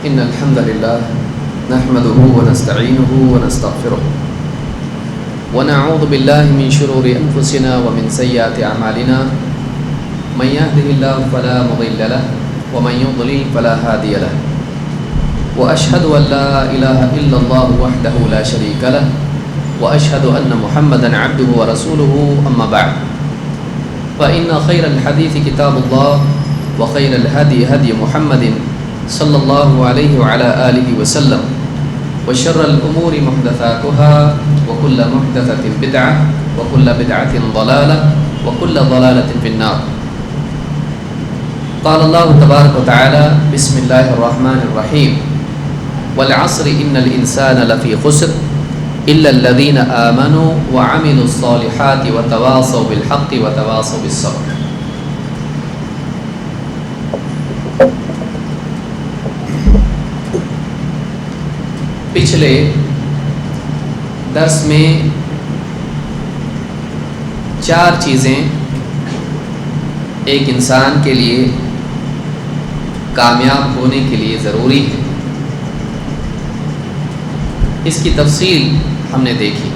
إن الحمد لله نحمده ونستعينه ونستغفره ونعوذ بالله من شرور أنفسنا ومن سيئات أعمالنا من يهده الله فلا مضل له ومن يضلل فلا هادي له وأشهد أن لا إله إلا الله وحده لا شريك له وأشهد أن محمدا عبده ورسوله أما بعد فإن خير الحديث كتاب الله وخير الهدي هدي محمد صلى الله عليه وعلى آله وسلم وشر الأمور محدثاتها وكل محدثة بدعة وكل بدعة ضلالة وكل ضلالة في النار. قال الله تبارك وتعالى بسم الله الرحمن الرحيم والعصر إن الإنسان لفي خسر إلا الذين آمنوا وعملوا الصالحات وتواصوا بالحق وتواصوا بالصبر. پچھلے درس میں 4 چیزیں ایک انسان کے لیے کامیاب ہونے کے لیے ضروری ہیں، اس کی تفصیل ہم نے دیکھی.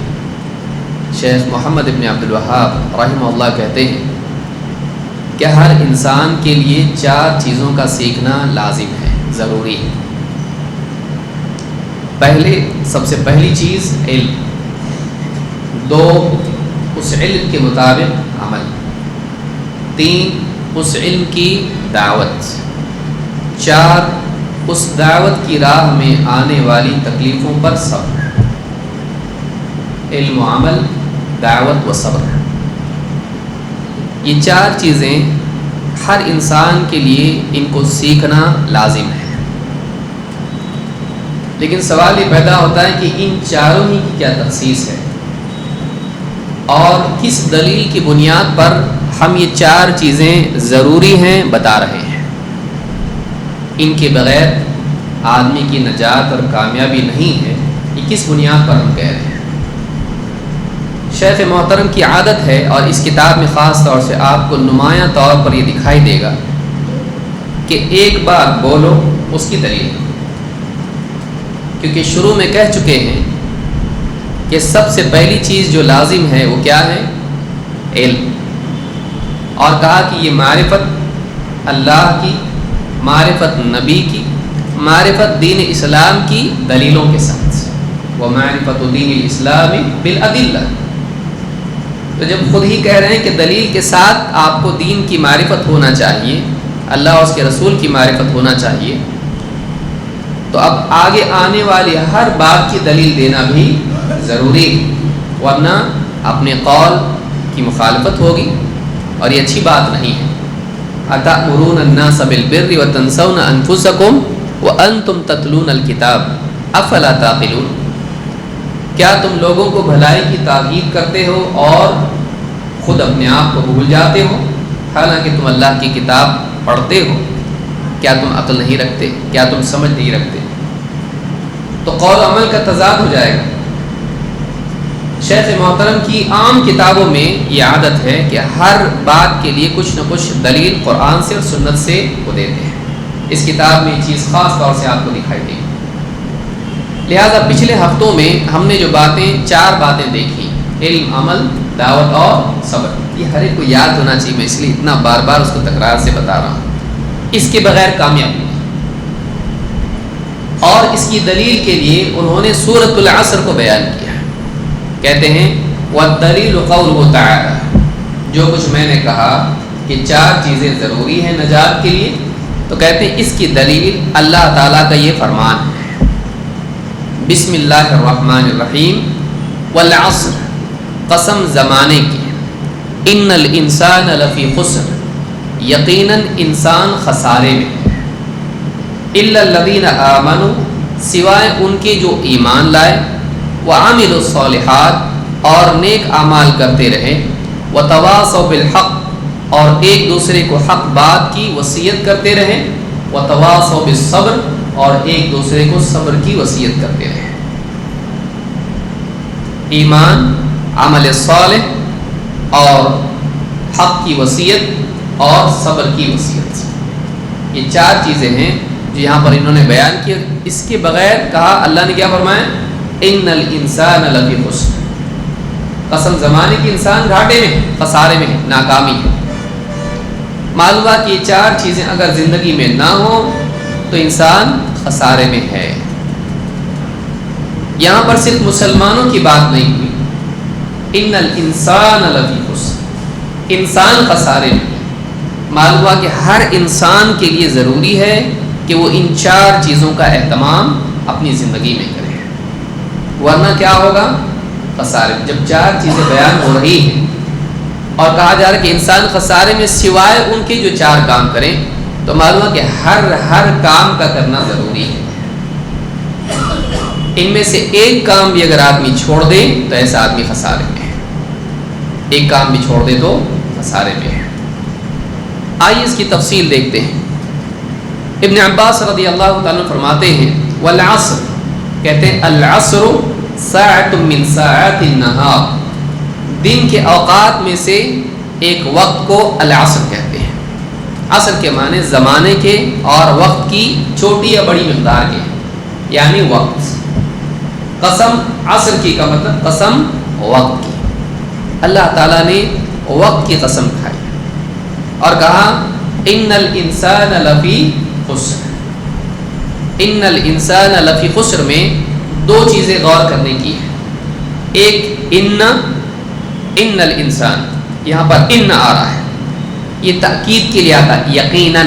شیخ محمد ابن عبد الوہاب رحمہ اللہ کہتے ہیں کہ ہر انسان کے لیے 4 چیزوں کا سیکھنا لازم ہے، ضروری ہے. سب سے پہلی چیز علم، 2 اس علم کے مطابق عمل، 3 اس علم کی دعوت، 4 اس دعوت کی راہ میں آنے والی تکلیفوں پر صبر. علم و عمل، دعوت و صبر، یہ 4 چیزیں ہر انسان کے لیے ان کو سیکھنا لازم ہے. لیکن سوال یہ پیدا ہوتا ہے کہ ان چاروں ہی کی کیا تخصیص ہے اور کس دلیل کی بنیاد پر ہم یہ 4 چیزیں ضروری ہیں بتا رہے ہیں. ان کے بغیر آدمی کی نجات اور کامیابی نہیں ہے، یہ کس بنیاد پر ہم کہہ رہے ہیں. شیخ محترم کی عادت ہے اور اس کتاب میں خاص طور سے آپ کو نمایاں طور پر یہ دکھائی دے گا کہ ایک بات بولو اس کی دلیل، کیونکہ شروع میں کہہ چکے ہیں کہ سب سے پہلی چیز جو لازم ہے وہ کیا ہے؟ علم. اور کہا کہ یہ معرفت اللہ کی، معرفت نبی کی، معرفت دین اسلام کی دلیلوں کے ساتھ. وَمَعْرِفَةُ دِينِ الْإِسْلَامِ بِالْأَدِلَّةِ. تو جب خود ہی کہہ رہے ہیں کہ دلیل کے ساتھ آپ کو دین کی معرفت ہونا چاہیے، اللہ اور اس کے رسول کی معرفت ہونا چاہیے، تو اب آگے آنے والی ہر بات کی دلیل دینا بھی ضروری ہے، ورنہ اپنے قول کی مخالفت ہوگی اور یہ اچھی بات نہیں ہے. أَتَأْمُرُونَ النَّاسَ بِالْبِرِّ وَتَنْسَوْنَ أَنفُسَكُمْ وَأَنْتُمْ تَتْلُونَ الْكِتَابَ أَفَلَا تَعْقِلُونَ. کیا تم لوگوں کو بھلائی کی تاکید کرتے ہو اور خود اپنے آپ کو بھول جاتے ہو حالانکہ تم اللہ کی کتاب پڑھتے ہو؟ کیا تم عقل نہیں رکھتے؟ کیا تم سمجھ نہیں رکھتے؟ تو قول عمل کا تضاد ہو جائے گا. شیخ محترم کی عام کتابوں میں یہ عادت ہے کہ ہر بات کے لیے کچھ نہ کچھ دلیل قرآن سے اور سنت سے وہ دیتے ہیں. اس کتاب میں یہ چیز خاص طور سے آپ کو دکھائی دے گی. لہٰذا پچھلے ہفتوں میں ہم نے جو 4 باتیں دیکھی، علم، عمل، دعوت اور صبر، یہ ہر ایک کو یاد ہونا چاہیے. میں اس لیے اتنا بار بار اس کو تکرار سے بتا رہا ہوں. اس کے بغیر کامیابی نہیں. اور اس کی دلیل کے لیے انہوں نے سورۃ العصر کو بیان کیا. کہتے ہیں وَالدَّلِيلُ قَوْلُهُ تَعَالَى. جو کچھ میں نے کہا کہ 4 چیزیں ضروری ہیں نجات کے لیے، تو کہتے ہیں اس کی دلیل اللہ تعالیٰ کا یہ فرمان ہے. بسم اللہ الرحمن الرحیم والعصر، قسم زمانے کی، ان الانسان لفی خسر، یقیناً انسان خسارے میں ہے. الا الذین آمنوا، سوائے ان کے جو ایمان لائے، وعملوا الصالحات، اور نیک اعمال کرتے رہے، وتواصوا بالحق، اور ایک دوسرے کو حق بات کی وصیت کرتے رہے، وتواصوا بالصبر، اور ایک دوسرے کو صبر کی وصیت کرتے رہے. ایمان، عمل صالح اور حق کی وصیت اور صبر کی وصیت، یہ 4 چیزیں ہیں جو یہاں پر انہوں نے بیان کیا، اس کے بغیر کہا اللہ نے کیا فرمایا؟ ان الانسان لفی خسر، قسم زمانے کی انسان گھاٹے میں، خسارے میں ہے، ناکامی ہے۔ معلوم ہوا کہ یہ چار چیزیں اگر زندگی میں نہ ہوں تو انسان خسارے میں ہے۔ یہاں پر صرف مسلمانوں کی بات نہیں ہوئی، ان الانسان لفی خسر، انسان خسارے میں۔ معلوم ہوا کہ ہر انسان کے لیے ضروری ہے کہ وہ ان چار چیزوں کا اہتمام اپنی زندگی میں کرے، ورنہ کیا ہوگا؟ خسارے میں۔ جب چار چیزیں بیان ہو رہی ہیں اور کہا جا رہا ہے کہ انسان خسارے میں سوائے ان کے جو چار کام کریں، تو معلوم ہے کہ ہر کام کا کرنا ضروری ہے۔ ان میں سے ایک کام بھی اگر آدمی چھوڑ دے تو ایسا آدمی خسارے میں ہے، ایک کام بھی چھوڑ دے تو خسارے میں ہے۔ آئیے اس کی تفصیل دیکھتے ہیں۔ ابن عباس رضی اللہ تعالیٰ فرماتے ہیں والعصر، کہتے ہیں العصر ساعۃ من ساعات النہار، دن کے اوقات میں سے ایک وقت کو العصر کہتے ہیں۔ عصر کے معنی زمانے کے اور وقت کی چھوٹی یا بڑی مقدار کے، یعنی وقت۔ قسم عصر کی کا مطلب قسم وقت کی۔ اللہ تعالیٰ نے وقت کی قسم کھائی اور کہا ان الانسان لفی خسر۔ ان الانسان لفی خسر میں دو چیزیں غور کرنے کی ہے۔ ایک ان الانسان، یہاں پر ان آ رہا ہے، یہ تاکید کے لیے آتا ہے یقیناً،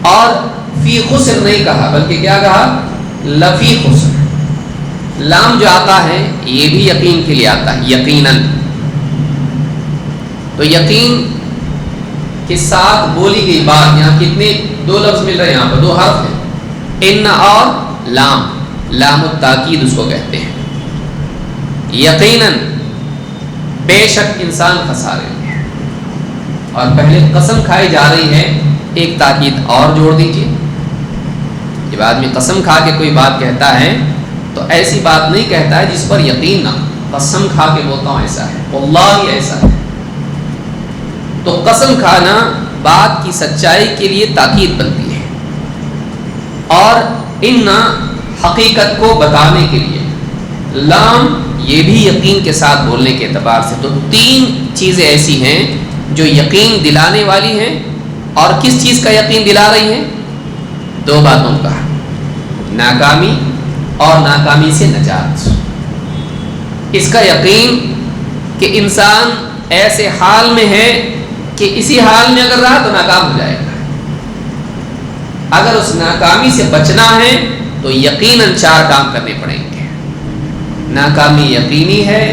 اور فی خسر نہیں کہا بلکہ کیا کہا؟ لفی خسر۔ لام جو آتا ہے یہ بھی یقین کے لیے آتا ہے، یقیناً۔ تو یقین کے ساتھ بولی گئی بات، یہاں کتنے دو لفظ مل رہے ہیں، یہاں پر دو حرف ہیں، ان اور لام، لام التاکید اس کو کہتے ہیں۔ یقیناً، بے شک انسان خسارے میں ہے۔ اور پہلے قسم کھائی جا رہی ہے، ایک تاکید اور جوڑ دیجیے۔ جب آدمی قسم کھا کے کوئی بات کہتا ہے تو ایسی بات نہیں کہتا ہے جس پر یقین نہ، قسم کھا کے بولتا ہوں ایسا ہے، واللہ ایسا ہے۔ تو قسم کھانا بات کی سچائی کے لیے تاکید بنتی ہے، اور ان حقیقت کو بتانے کے لیے۔ لام یہ بھی یقین کے ساتھ بولنے کے اعتبار سے۔ تو تین چیزیں ایسی ہیں جو یقین دلانے والی ہیں، اور کس چیز کا یقین دلا رہی ہیں؟ دو باتوں کا، ناکامی اور ناکامی سے نجات۔ اس کا یقین کہ انسان ایسے حال میں ہے کہ اسی حال میں اگر رہا تو ناکام ہو جائے گا۔ اگر اس ناکامی سے بچنا ہے تو یقیناً چار کام کرنے پڑیں گے۔ ناکامی یقینی ہے،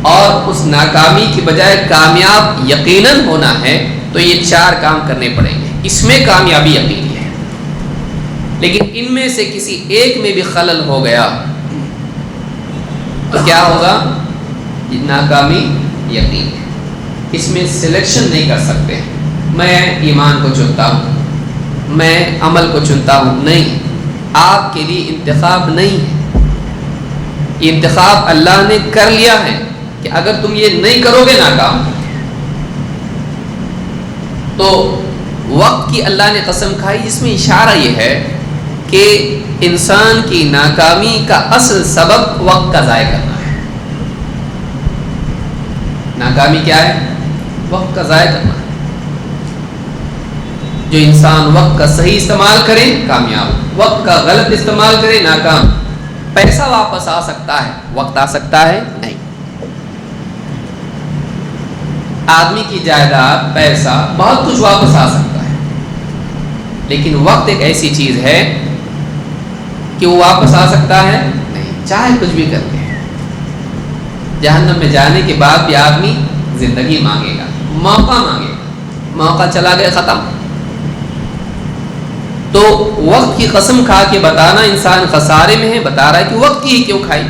اور اس ناکامی کی بجائے کامیاب یقیناً ہونا ہے، تو یہ چار کام کرنے پڑیں گے۔ اس میں کامیابی یقینی ہے، لیکن ان میں سے کسی ایک میں بھی خلل ہو گیا تو کیا ہوگا؟ ناکامی یقین ہے۔ اس میں سلیکشن نہیں کر سکتے، میں ایمان کو چنتا ہوں، میں عمل کو چنتا ہوں، نہیں۔ آپ کے لیے انتخاب نہیں ہے، یہ انتخاب اللہ نے کر لیا ہے کہ اگر تم یہ نہیں کرو گے ناکام۔ تو وقت کی اللہ نے قسم کھائی، جس میں اشارہ یہ ہے کہ انسان کی ناکامی کا اصل سبب وقت کا ضائع کرنا ہے۔ ناکامی کیا ہے؟ وقت کا ضائع کرنا ہے۔ جو انسان وقت کا صحیح استعمال کرے کامیاب، وقت کا غلط استعمال کرے ناکام۔ پیسہ واپس آ سکتا ہے، وقت آ سکتا ہے نہیں۔ آدمی کی جائیداد، پیسہ، بہت کچھ واپس آ سکتا ہے، لیکن وقت ایک ایسی چیز ہے کہ وہ واپس آ سکتا ہے نہیں، چاہے کچھ بھی کرتے ہیں۔ جہنم میں جانے کے بعد بھی آدمی زندگی مانگے گا، موقع مانگے گا، موقع چلا گیا ختم۔ تو وقت کی قسم کھا کے بتانا انسان خسارے میں ہے، بتا رہا ہے کہ وقت کی ہی کیوں کھائی،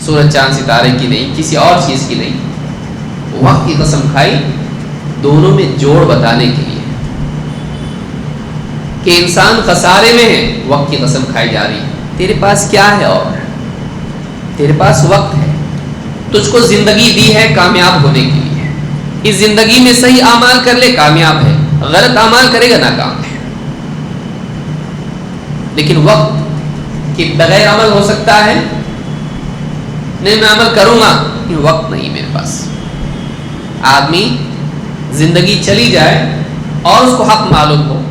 سورج چاند ستارے کی نہیں، کسی اور چیز کی نہیں، وقت کی قسم کھائی، دونوں میں جوڑ بتانے کے لیے کہ انسان خسارے میں ہے، وقت کی قسم کھائی جا رہی ہے۔ تیرے پاس کیا ہے؟ اور تیرے پاس وقت ہے، تجھ کو زندگی دی ہے کامیاب ہونے کے لیے۔ اس زندگی میں صحیح اعمال کر لے کامیاب ہے، غلط اعمال کرے گا ناکام ہے۔ لیکن وقت کے بغیر عمل ہو سکتا ہے؟ نہیں، میں عمل کروں گا لیکن وقت نہیں میرے پاس۔ آدمی زندگی چلی جائے اور اس کو حق معلوم ہو،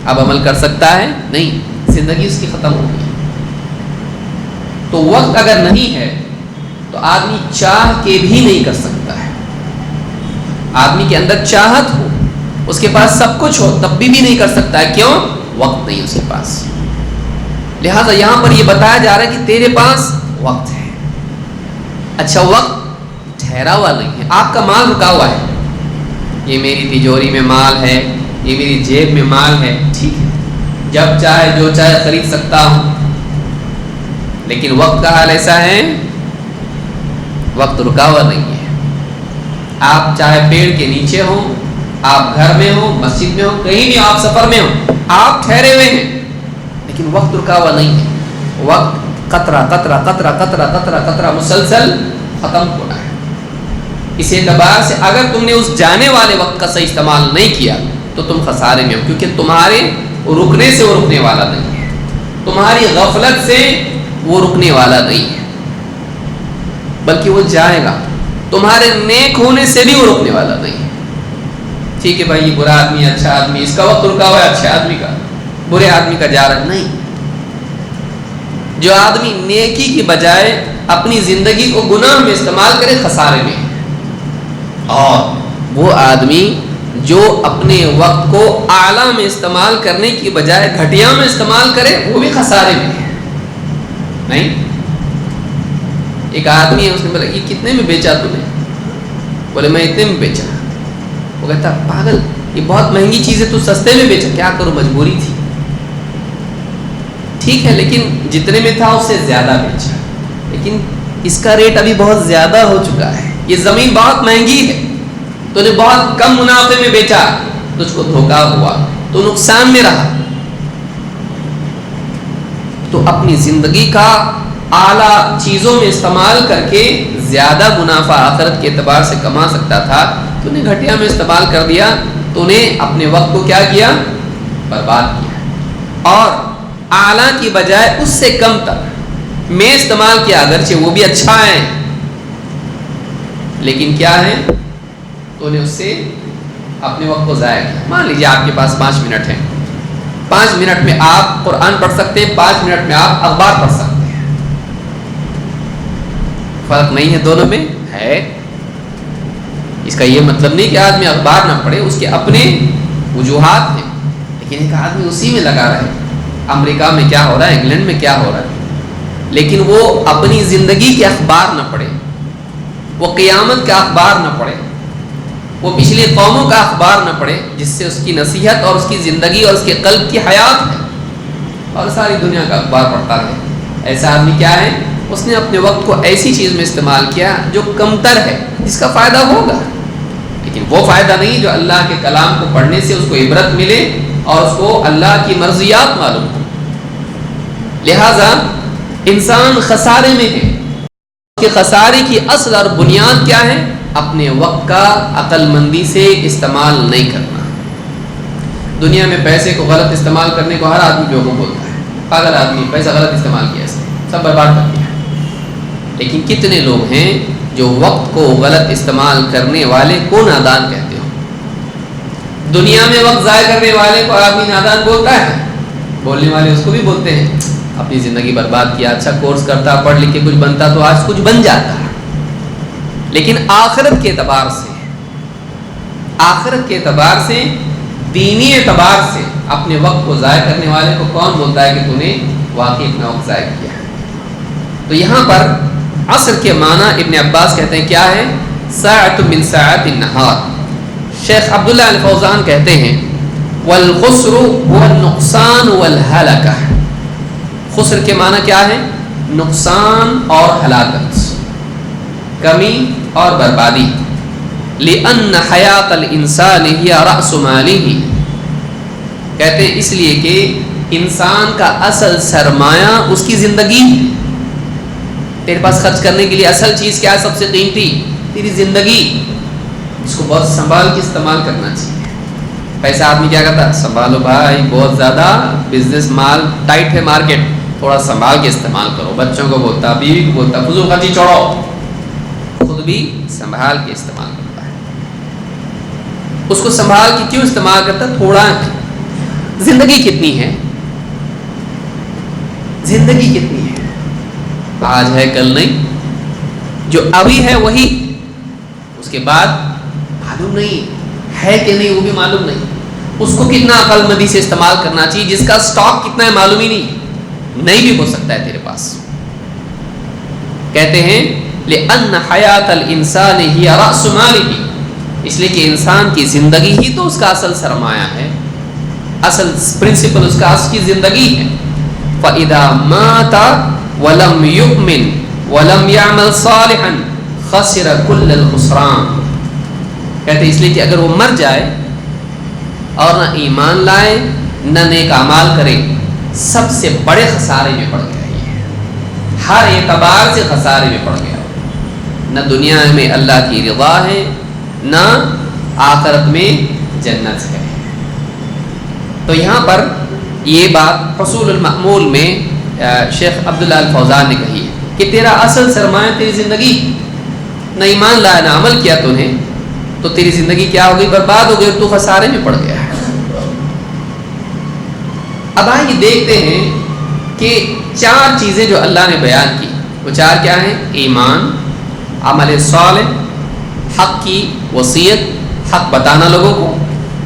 اب عمل کر سکتا ہے؟ نہیں، زندگی اس کی ختم ہو گئی۔ تو وقت اگر نہیں ہے تو آدمی چاہ کے بھی نہیں کر سکتا ہے۔ آدمی کے اندر چاہت ہو، اس کے پاس سب کچھ ہو، تب بھی نہیں کر سکتا ہے۔ کیوں؟ وقت نہیں اس کے پاس۔ لہٰذا یہاں پر یہ بتایا جا رہا ہے کہ تیرے پاس وقت ہے۔ اچھا، وقت ٹھہرا ہوا نہیں ہے، آپ کا مال رکا ہوا ہے، یہ میری تجوری میں مال ہے، یہ میری جیب میں مال ہے، ٹھیک ہے، جب چاہے جو چاہے خرید سکتا ہوں، لیکن وقت کا حال ایسا ہے، وقت رکا ہوا نہیں ہے۔ آپ چاہے پیڑ کے نیچے ہوں، آپ گھر میں ہوں، مسجد میں ہوں، کہیں بھی آپ سفر میں ہوں، آپ ٹھہرے ہوئے ہیں، لیکن وقت رکا ہوا نہیں ہے۔ وقت قطرہ قطرہ قطرہ قطرہ قطرہ قطرہ مسلسل ختم ہو رہا ہے۔ اس اعتبار سے اگر تم نے اس جانے والے وقت کا صحیح استعمال نہیں کیا تو تم خسارے میں ہو، کیونکہ تمہارے رکنے سے وہ رکنے والا نہیں ہے، تمہاری غفلت سے وہ رکنے والا نہیں ہے، بلکہ وہ جائے گا۔ تمہارے نیک ہونے سے بھی وہ رکنے والا نہیں ہے۔ ٹھیک ہے بھائی، یہ برا آدمی اچھا آدمی، اس کا وقت رکا ہوا ہے، اچھے آدمی کا، برے آدمی کا جا رہا ہے، نہیں۔ جو آدمی نیکی کی بجائے اپنی زندگی کو گناہ میں استعمال کرے خسارے میں، اور وہ آدمی جو اپنے وقت کو اعلیٰ میں استعمال کرنے کی بجائے گھٹیا میں استعمال کرے وہ بھی خسارے میں ہے۔ نہیں، ایک آدمی ہے، اس نے بولا یہ کتنے میں بیچا تو نے؟ بولے میں اتنے میں بیچا۔ وہ کہتا پاگل، یہ بہت مہنگی چیز ہے، تو سستے میں بیچا، کیا کروں مجبوری تھی۔ ٹھیک ہے، لیکن جتنے میں تھا اس سے زیادہ بیچا، لیکن اس کا ریٹ ابھی بہت زیادہ ہو چکا ہے، یہ زمین بہت مہنگی ہے، تو نے بہت کم منافع میں بیچا، تجھ کو دھوکا ہوا، تو نقصان میں رہا۔ تو اپنی زندگی کا اعلیٰ چیزوں میں استعمال کر کے زیادہ منافع آخرت کے اعتبار سے کما سکتا تھا، تو نے گھٹیا میں استعمال کر دیا، تو نے اپنے وقت کو کیا کیا؟ برباد کیا، اور اعلیٰ کی بجائے اس سے کم تر میں استعمال کیا، اگرچہ وہ بھی اچھا ہے، لیکن کیا ہے؟ تو نے اس سے اپنے وقت کو ضائع کیا۔ مان لیجیے آپ کے پاس 5 منٹ ہیں، 5 منٹ میں آپ قرآن پڑھ سکتے ہیں، 5 منٹ میں آپ اخبار پڑھ سکتے ہیں۔ فرق نہیں ہے دونوں میں؟ ہے۔ اس کا یہ مطلب نہیں کہ آدمی اخبار نہ پڑھے، اس کے اپنے وجوہات ہیں، لیکن ایک آدمی اسی میں لگا رہے، امریکہ میں کیا ہو رہا ہے، انگلینڈ میں کیا ہو رہا ہے، لیکن وہ اپنی زندگی کے اخبار نہ پڑھے، وہ قیامت کا اخبار نہ پڑھے، وہ پچھلی قوموں کا اخبار نہ پڑھے جس سے اس کی نصیحت اور اس کی زندگی اور اس کے قلب کی حیات ہے، اور ساری دنیا کا اخبار پڑھتا ہے۔ ایسا آدمی کیا ہے؟ اس نے اپنے وقت کو ایسی چیز میں استعمال کیا جو کمتر ہے، جس کا فائدہ ہوگا، لیکن وہ فائدہ نہیں جو اللہ کے کلام کو پڑھنے سے اس کو عبرت ملے اور اس کو اللہ کی مرضیات معلوم ہو۔ لہذا انسان خسارے میں ہے، کہ خسارے کی اصل اور بنیاد کیا ہے؟ اپنے وقت کا عقل مندی سے استعمال نہیں کرنا۔ دنیا میں پیسے کو غلط استعمال کرنے کو ہر آدمی بیوقوف بولتا ہے، پاگل آدمی، پیسہ غلط استعمال کیا، اس نے سب برباد کر دیا۔ لیکن کتنے لوگ ہیں جو وقت کو غلط استعمال کرنے والے کو نادان کہتے ہو؟ دنیا میں وقت ضائع کرنے والے کو آدمی نادان بولتا ہے، بولنے والے اس کو بھی بولتے ہیں، اپنی زندگی برباد کیا، اچھا کورس کرتا، پڑھ لکھ کے کچھ بنتا تو آج کچھ بن جاتا۔ لیکن آخرت کے اعتبار سے، آخرت کے اعتبار سے، دینی اعتبار سے اپنے وقت کو ضائع کرنے والے کو کون بولتا ہے کہ تو نے واقعی اپنا وقت ضائع کیا ہے؟ تو یہاں پر عصر کے معنی ابن عباس کہتے ہیں کیا ہے؟ ساعۃ من ساعات النہار۔ شیخ عبداللہ الفوزان کہتے ہیں والخسر هو النقصان والہلکہ۔ خسر کے معنی کیا ہے؟ نقصان اور ہلاکت، کمی اور بربادی۔ لأن حیات الانسان ہی رأس مالہ، کہتے ہیں اس لیے کہ انسان کا اصل سرمایہ اس کی زندگی ہے۔ تیرے پاس خرچ کرنے کے لیے اصل چیز کیا ہے؟ سب سے قیمتی تیری زندگی، اس کو بہت سنبھال کے استعمال کرنا چاہیے۔ پیسہ آدمی کیا کرتا ہے؟ سنبھالو بھائی، بہت زیادہ بزنس مال ٹائٹ ہے مارکیٹ، تھوڑا سنبھال کے استعمال کرو. بچوں کو بولتا، بیوی کو بولتا، فضول خرچی چھوڑو. خود بھی سنبھال کے استعمال کرتا ہے. اس کو سنبھال کے کیوں استعمال کرتا ہے؟ تھوڑا. زندگی کتنی ہے؟ زندگی کتنی ہے؟ آج ہے کل نہیں. جو ابھی ہے وہی، اس کے بعد معلوم نہیں ہے کہ نہیں، وہ بھی معلوم نہیں. اس کو کتنا عقل مندی سے استعمال کرنا چاہیے. جس کا سٹاک کتنا ہے معلوم ہی نہیں بھی ہو سکتا ہے تیرے پاس. کہتے ہیں لأن حیات الانسان ہی رأس مالہ، اس لیے کہ انسان کی زندگی ہی تو اس کا اصل سرمایہ ہے، اصل پرنسپل اس کا اس کی زندگی ہے. فَإِذَا مَاتَ وَلَمْ يُؤْمِنْ وَلَمْ يَعْمَلْ صَالِحًا خَسِرَ كُلَّ الْخُسْرَانِ. کہتے ہیں اس لیے کہ اگر وہ مر جائے اور نہ ایمان لائے نہ نیک اعمال کرے، سب سے بڑے خسارے میں پڑ گیا. یہ ہر اعتبار سے خسارے میں پڑ گیا. نہ دنیا میں اللہ کی رضا ہے، نہ آخرت میں جنت ہے. تو یہاں پر یہ بات حصول المأمول میں شیخ عبداللہ الفوزان نے کہی ہے کہ تیرا اصل سرمایہ تیری زندگی. نہ ایمان لایا نہ عمل کیا تو نے، تو تیری زندگی کیا ہو گئی؟ برباد ہو گئی، اور تو خسارے میں پڑ گیا ہے. اب آئیے دیکھتے ہیں کہ 4 چیزیں جو اللہ نے بیان کی، وہ 4 کیا ہیں؟ ایمان، عمل صالح، حق کی وصیت، حق بتانا لوگوں کو،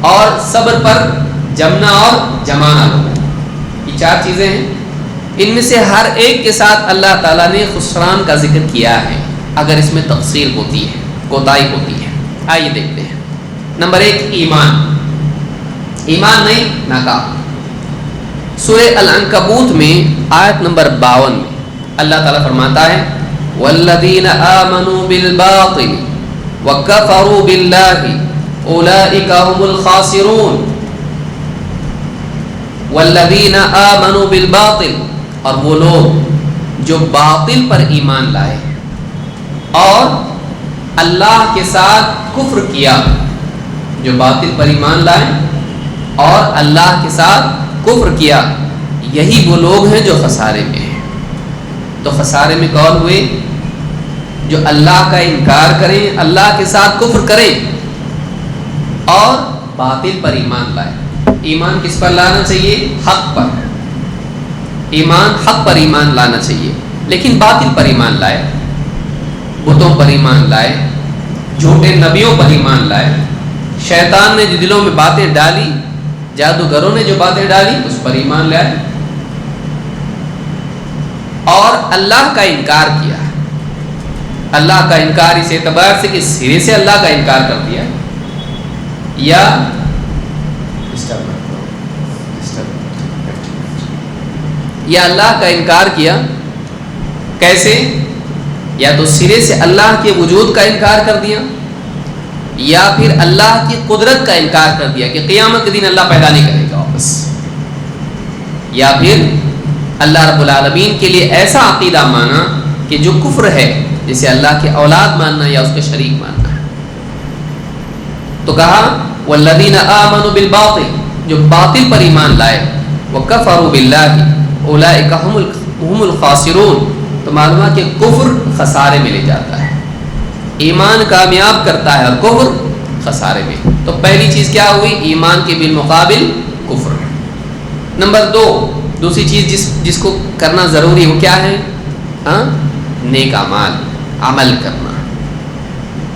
اور صبر پر جمنا اور جمانا لوگوں کو. یہ 4 چیزیں ہیں. ان میں سے ہر ایک کے ساتھ اللہ تعالیٰ نے خسران کا ذکر کیا ہے اگر اس میں تقصیر ہوتی ہے، کوتاہی ہوتی ہے. آئیے دیکھتے ہیں. نمبر 1 ایمان. ایمان نہیں، ناکام. سورہ العنکبوت میں آیت نمبر 52 میں اللہ تعالیٰ فرماتا ہے والذین آمنوا بالباطل وکفروا باللہ اولئک هم الخاسرون. والذین آمنوا بالباطل، اور وہ لوگ جو باطل پر ایمان لائے اور اللہ کے ساتھ کفر کیا. جو باطل پر ایمان لائے اور اللہ کے ساتھ کفر کیا، یہی وہ لوگ ہیں جو خسارے میں ہیں. تو خسارے میں کون ہوئے؟ جو اللہ کا انکار کریں، اللہ کے ساتھ کفر کریں اور باطل پر ایمان لائے. ایمان کس پر لانا چاہیے؟ حق پر. ایمان حق پر ایمان لانا چاہیے، لیکن باطل پر ایمان لائے، بتوں پر ایمان لائے، جھوٹے نبیوں پر ایمان لائے، شیطان نے جو دلوں میں باتیں ڈالی، جادوگروں نے جو باتیں ڈالی، اس پر ایمان لائے، اور اللہ کا انکار کیا. اللہ کا انکار اس اعتبار سے کہ سرے سے اللہ کا انکار کر دیا، یا اللہ کا انکار کیا. کیسے؟ یا تو سرے سے اللہ کے وجود کا انکار کر دیا، یا پھر اللہ کی قدرت کا انکار کر دیا کہ قیامت کے دن اللہ پیدا نہیں کرے گا واپس، یا پھر اللہ رب العالمین کے لیے ایسا عقیدہ مانا کہ جو کفر ہے، جسے اللہ کے اولاد ماننا یا اس کے شریک ماننا ہے. تو کہا والذین آمنوا بالباطل، جو باطل پر ایمان لائے، وکفروا باللہ اولئک هم الخاسرون. تو معلوم ہے کہ کفر خسارے میں لے جاتا ہے، ایمان کامیاب کرتا ہے اور کفر خسارے میں. تو پہلی چیز کیا ہوئی؟ ایمان کے بالمقابل کفر. نمبر 2، دوسری چیز جس کو کرنا ضروری ہے وہ کیا ہے؟ نیک اعمال، عمل کرنا.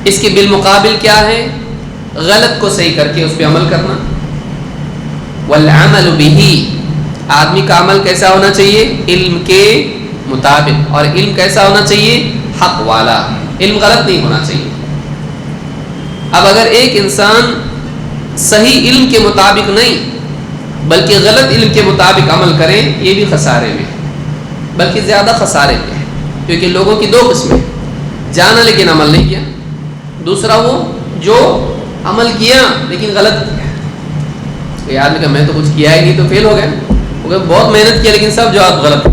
اس کے بالمقابل کیا ہے؟ غلط کو صحیح کر کے اس پہ عمل کرنا. والعمل به، آدمی کا عمل کیسا ہونا چاہیے؟ علم کے مطابق. اور علم کیسا ہونا چاہیے؟ حق والا. علم غلط نہیں ہونا چاہیے. اب اگر ایک انسان صحیح علم کے مطابق نہیں بلکہ غلط علم کے مطابق عمل کرے، یہ بھی خسارے میں، بلکہ زیادہ خسارے میں ہے. کیونکہ لوگوں کی 2 قسمیں، جانا لیکن عمل نہیں کیا، دوسرا وہ جو عمل کیا لیکن غلط کیا. کوئی آدمی کہ میں تو کچھ کیا ہی نہیں تو فیل ہو گیا، وہ کہ بہت محنت کیا لیکن سب جواب غلط.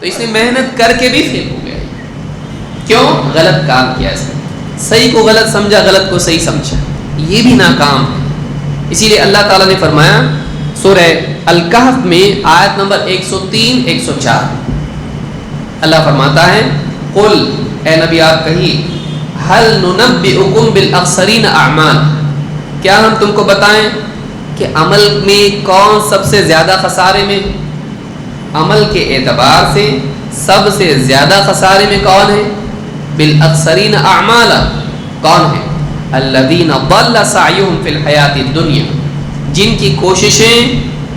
تو اس نے محنت کر کے بھی فیل ہو گیا. کیوں؟ غلط کام کیا اس نے، صحیح کو غلط سمجھا، غلط کو صحیح سمجھا. یہ بھی ناکام ہے. اسی لیے اللہ تعالیٰ نے فرمایا سورہ الکہف میں آیت نمبر 103 104، اللہ فرماتا ہے قل، اے نبی آپ کہیے، هل ننبئکم بالاخسرین اعمال، کیا ہم تم کو بتائیں کہ عمل میں کون سب سے زیادہ خسارے میں؟ عمل کے اعتبار سے سب سے زیادہ خسارے میں کون ہے؟ بالاخسرین اعمال، کون ہے؟ الذین ضل سعیہم فی الحیات الدنیا، جن کی کوششیں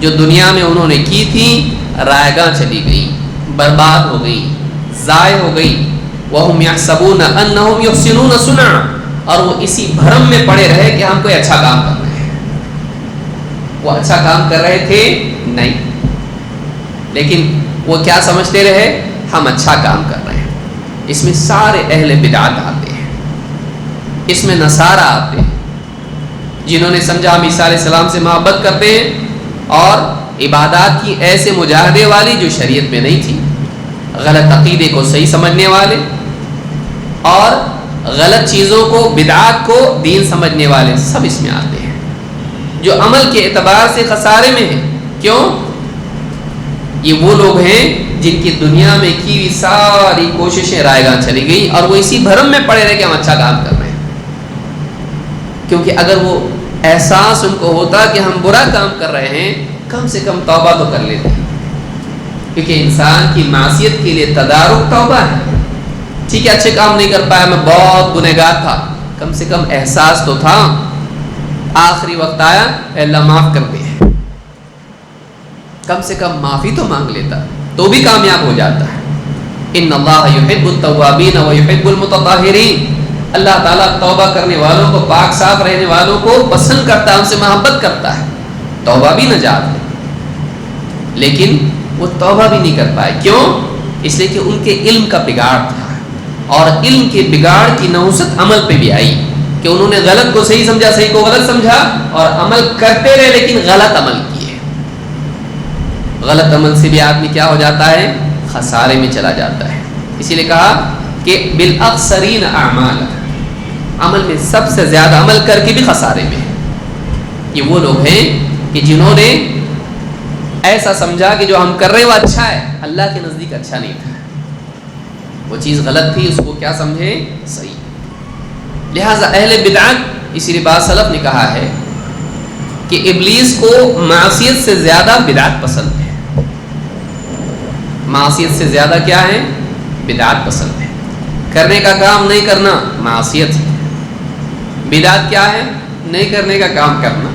جو دنیا میں انہوں نے کی تھی رائگاں چلی گئی، برباد ہو گئی، ضائع ہو گئی، وَهُمْ يَحْسَبُونَ أَنَّهُمْ يُحْسِنُونَ صُنْعًا، اور وہ اسی بھرم میں پڑے رہے کہ ہم کوئی اچھا کام کر رہے ہیں۔ وہ اچھا کام کر رہے تھے نہیں، لیکن وہ کیا سمجھتے رہے؟ ہم اچھا کام کر رہے ہیں۔ اس میں سارے اہل بدعت آتے ہیں، اس میں نصارہ آتے ہیں، جنہوں نے سمجھا ہم عیسیٰ علیہ السلام سے محبت کرتے ہیں، اور عبادات کی ایسے مجاہدے والی جو شریعت میں نہیں تھی، غلط عقیدے کو صحیح سمجھنے والے اور غلط چیزوں کو بدعات کو دین سمجھنے والے، سب اس میں آتے ہیں، جو عمل کے اعتبار سے خسارے میں ہیں۔ کیوں؟ یہ وہ لوگ ہیں جن کی دنیا میں کی ہوئی ساری کوششیں رائگاں چلی گئی، اور وہ اسی بھرم میں پڑے رہے کہ ہم اچھا کام کر رہے ہیں۔ کیونکہ اگر وہ احساس ان کو ہوتا کہ ہم برا کام کر رہے ہیں، کم سے کم توبہ تو کر لیتے ہیں، کیونکہ انسان کی معصیت کے لیے تدارک توبہ ہے۔ ٹھیک ہے، اچھے کام نہیں کر پایا، میں بہت گنہگار تھا، کم سے کم احساس تو تھا، آخری وقت آیا، اے اللہ معاف کر دے، کم سے کم معافی تو مانگ لیتا تو بھی کامیاب ہو جاتا ہے۔ ان اللہ یحب التوابین ویحب المتطہرین، اللہ تعالیٰ توبہ کرنے والوں کو، پاک صاف رہنے والوں کو پسند کرتا ہے، ان سے محبت کرتا ہے۔ توبہ بھی نجات ہے، لیکن وہ توبہ بھی نہیں کر پائے۔ کیوں؟ اس لیے کہ ان کے علم کا بگاڑ تھا، اور علم کے بگاڑ کی نحوست عمل پہ بھی آئی، کہ انہوں نے غلط کو صحیح سمجھا، صحیح کو غلط سمجھا، اور عمل کرتے رہے لیکن غلط عمل کیے۔ غلط عمل سے بھی آدمی کیا ہو جاتا ہے؟ خسارے میں چلا جاتا ہے۔ اسی لیے کہا کہ بالاخسرین اعمال، عمل میں سب سے زیادہ عمل کر کے بھی خسارے میں۔ یہ وہ لوگ ہیں کہ جنہوں نے ایسا سمجھا کہ جو ہم کر رہے ہیں وہ اچھا ہے، اللہ کے نزدیک اچھا نہیں تھا، وہ چیز غلط تھی، اس کو کیا سمجھے؟ صحیح۔ لہٰذا اہل بدعت، اسی لیے بعض سلف نے کہا ہے کہ ابلیس کو معصیت سے زیادہ بدعت پسند ہے۔ معصیت سے زیادہ کیا ہے؟ بدعت پسند ہے۔ کرنے کا کام نہیں کرنا معصیت ہے، بدعت کیا ہے؟ نہیں کرنے کا کام کرنا۔